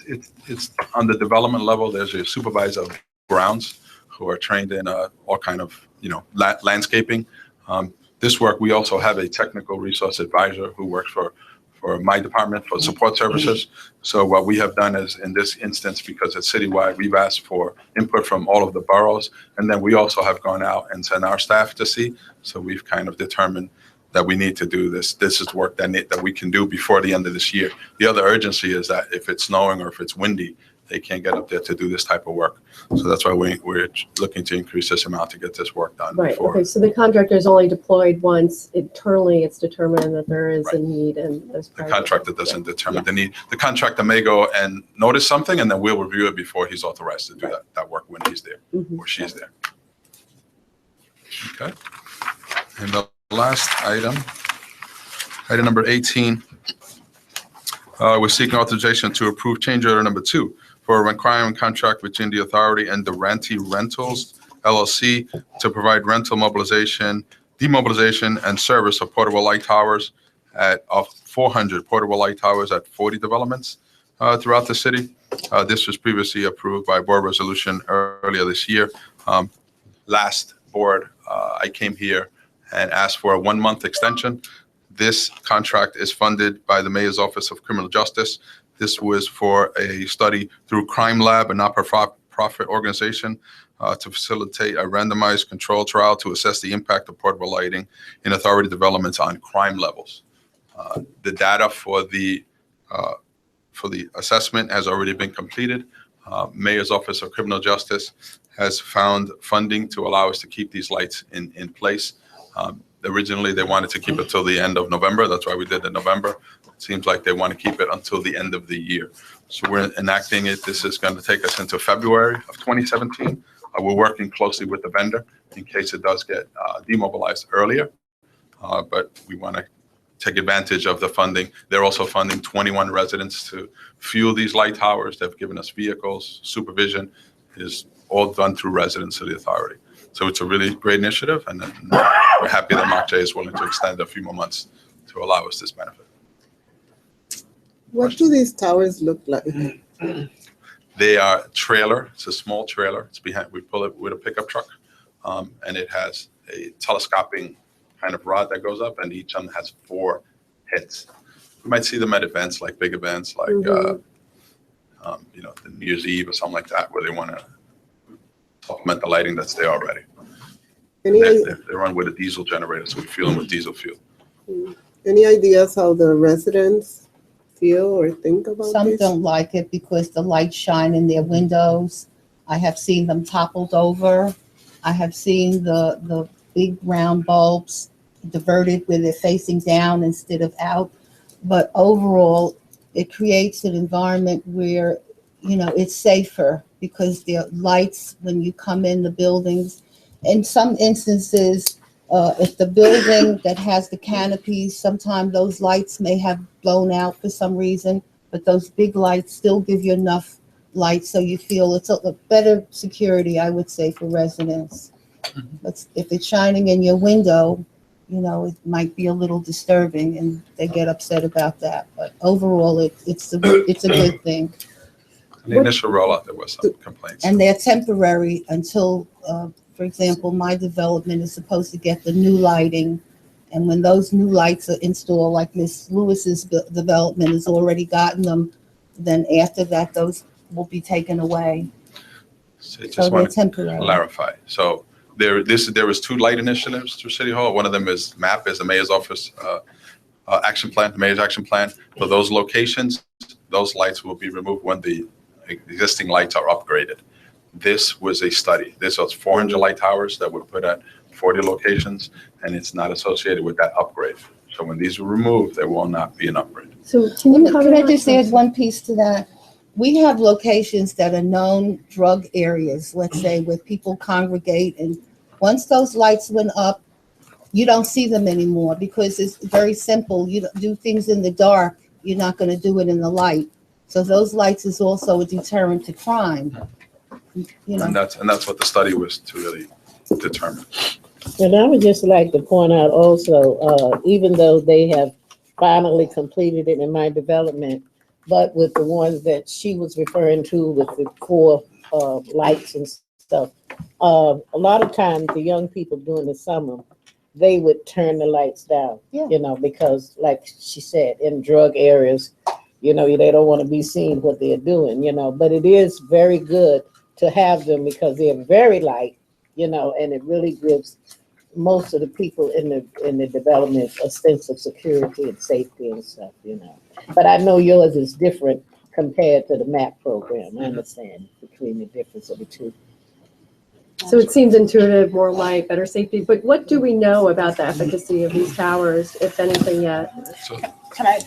[SPEAKER 13] it's on the development level. There's a supervisor of grounds who are trained in all kind of landscaping. This work, we also have a technical resource advisor who works for my department for support services. So what we have done is, in this instance, because it's citywide, we've asked for input from all of the boroughs, and then we also have gone out and sent our staff to see. So we've kind of determined that we need to do this. This is work that we can do before the end of this year. The other urgency is that if it's snowing or if it's windy, they can't get up there to do this type of work. So that's why we're looking to increase this amount to get this work done.
[SPEAKER 10] Right.
[SPEAKER 13] Before.
[SPEAKER 10] Okay. So the contractor is only deployed once. Internally, it's determined that there is a need, and
[SPEAKER 13] The contractor doesn't determine the need. The contractor may go and notice something, and then we'll review it before he's authorized to do that work when he's there or she's there. Okay. And the last item number 18, we're seeking authorization to approve change order number 2 for a requirement contract between the authority and Durante Rentals LLC to provide rental demobilization and service of portable light towers of 400 portable light towers at 40 developments throughout the city. This was previously approved by board resolution earlier this year. Last board, I came here and asked for a 1-month extension. This contract is funded by the Mayor's Office of Criminal Justice. This was for a study through Crime Lab, a not-for-profit organization, to facilitate a randomized control trial to assess the impact of portable lighting in authority developments on crime levels. The data for the assessment has already been completed. Mayor's Office of Criminal Justice has found funding to allow us to keep these lights in place. Originally, they wanted to keep it till the end of November. That's why we did it in November. It seems like they want to keep it until the end of the year. So we're enacting it. This is going to take us into February of 2017. We're working closely with the vendor in case it does get demobilized earlier. But we want to take advantage of the funding. They're also funding 21 residents to fuel these light towers. They've given us vehicles. Supervision is all done through residents of the authority. So it's a really great initiative, and we're happy that NYCHA is willing to extend a few more months to allow us this benefit.
[SPEAKER 8] What do these towers look like?
[SPEAKER 13] They are trailer. It's a small trailer. It's behind. We pull it with a pickup truck, and it has a telescoping kind of rod that goes up, and each one has 4 heads. You might see them at events, like big events, like the New Year's Eve or something like that, where they want to supplement the lighting that's there already. They run with a diesel generator, so we fuel them with diesel fuel.
[SPEAKER 8] Any ideas how the residents feel or think about
[SPEAKER 3] Some
[SPEAKER 8] this?
[SPEAKER 3] don't like it because the lights shine in their windows. I have seen them toppled over. I have seen the big round bulbs diverted where they're facing down instead of out. But overall, it creates an environment where, it's safer because the lights, when you come in the buildings, in some instances, if the building that has the canopies, sometimes those lights may have blown out for some reason, but those big lights still give you enough light so you feel it's a better security, I would say, for residents. But if it's shining in your window, it might be a little disturbing, and they get upset about that. But overall, it's a good thing.
[SPEAKER 13] In the initial rollout, there was some complaints.
[SPEAKER 3] And they're temporary until, for example, my development is supposed to get the new lighting. And when those new lights are installed, like Miss Lewis's development has already gotten them, then after that, those will be taken away.
[SPEAKER 13] So just
[SPEAKER 3] they're
[SPEAKER 13] want to
[SPEAKER 3] temporary.
[SPEAKER 13] clarify. So there was 2 light initiatives through City Hall. One of them is MAP, is the Mayor's Office action plan, the Mayor's action plan. For those locations, those lights will be removed when the existing lights are upgraded. This was a study. This was 400 light towers that were put at 40 locations, and it's not associated with that upgrade. So when these were removed, there will not be an upgrade.
[SPEAKER 10] So can you
[SPEAKER 3] Can I just add one piece to that? We have locations that are known drug areas, let's say, where people congregate, and once those lights went up, you don't see them anymore because it's very simple. You don't do things in the dark, you're not going to do it in the light. So those lights is also a deterrent to crime. You know.
[SPEAKER 13] And that's what the study was to really determine.
[SPEAKER 7] And I would just like to point out also, even though they have finally completed it in my development, but with the ones that she was referring to with the 4 lights and stuff, a lot of times the young people during the summer, they would turn the lights down, you know, because like she said, in drug areas, you know, they don't want to be seen what they're doing, you know, but it is very good to have them because they're very light, you know, and it really gives most of the people in the development a sense of security and safety and stuff, you know. But I know yours is different compared to the MAP program. I understand between the difference of the two.
[SPEAKER 10] So it seems intuitive, more light, better safety, but what do we know about the efficacy of these towers, if anything yet?
[SPEAKER 5] Can I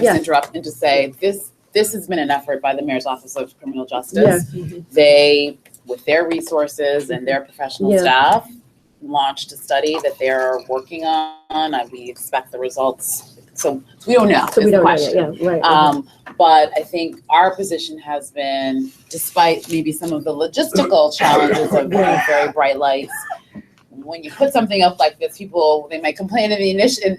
[SPEAKER 5] just interrupt and just say, this has been an effort by the Mayor's Office of Criminal Justice. They, with their resources and their professional staff, launched a study that they're working on. We expect the results. So we don't know.
[SPEAKER 10] So we
[SPEAKER 5] is the
[SPEAKER 10] don't know
[SPEAKER 5] question.
[SPEAKER 10] yet, right.
[SPEAKER 5] But I think our position has been, despite maybe some of the logistical challenges of very bright lights, when you put something up like this, people, they might complain at the initial,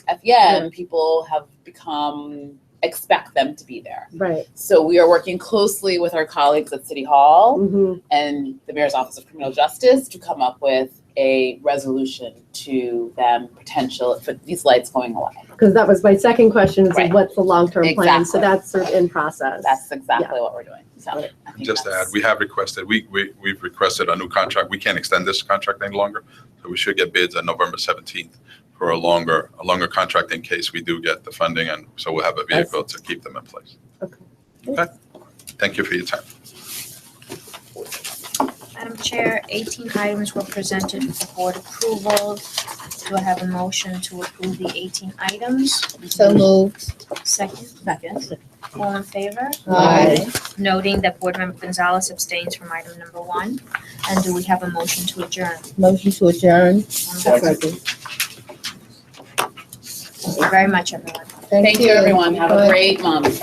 [SPEAKER 5] at the end, people have become, expect them to be there.
[SPEAKER 10] Right.
[SPEAKER 5] So we are working closely with our colleagues at City Hall and the Mayor's Office of Criminal Justice to come up with a resolution to them potential for these lights going away.
[SPEAKER 10] Because that was my second question, is what's the long-term plan? So
[SPEAKER 5] Exactly.
[SPEAKER 10] that's sort of in process.
[SPEAKER 5] That's exactly what we're doing. So I think
[SPEAKER 13] Just to add, we have requested, we've requested a new contract. We can't extend this contract any longer. So we should get bids on November 17th for a longer contract in case we do get the funding. And so we'll have a vehicle to keep them in place. Okay. Thank you for your time.
[SPEAKER 1] Madam Chair, 18 items were presented for board approval. Do I have a motion to approve the 18 items?
[SPEAKER 3] So moved.
[SPEAKER 1] Second. All in favor?
[SPEAKER 3] Aye.
[SPEAKER 1] Noting that Board Member Gonzalez abstains from item number 1. And do we have a motion to adjourn?
[SPEAKER 3] Motion to adjourn.
[SPEAKER 1] Thank you very much, everyone.
[SPEAKER 5] Thank you, everyone. Have a great month.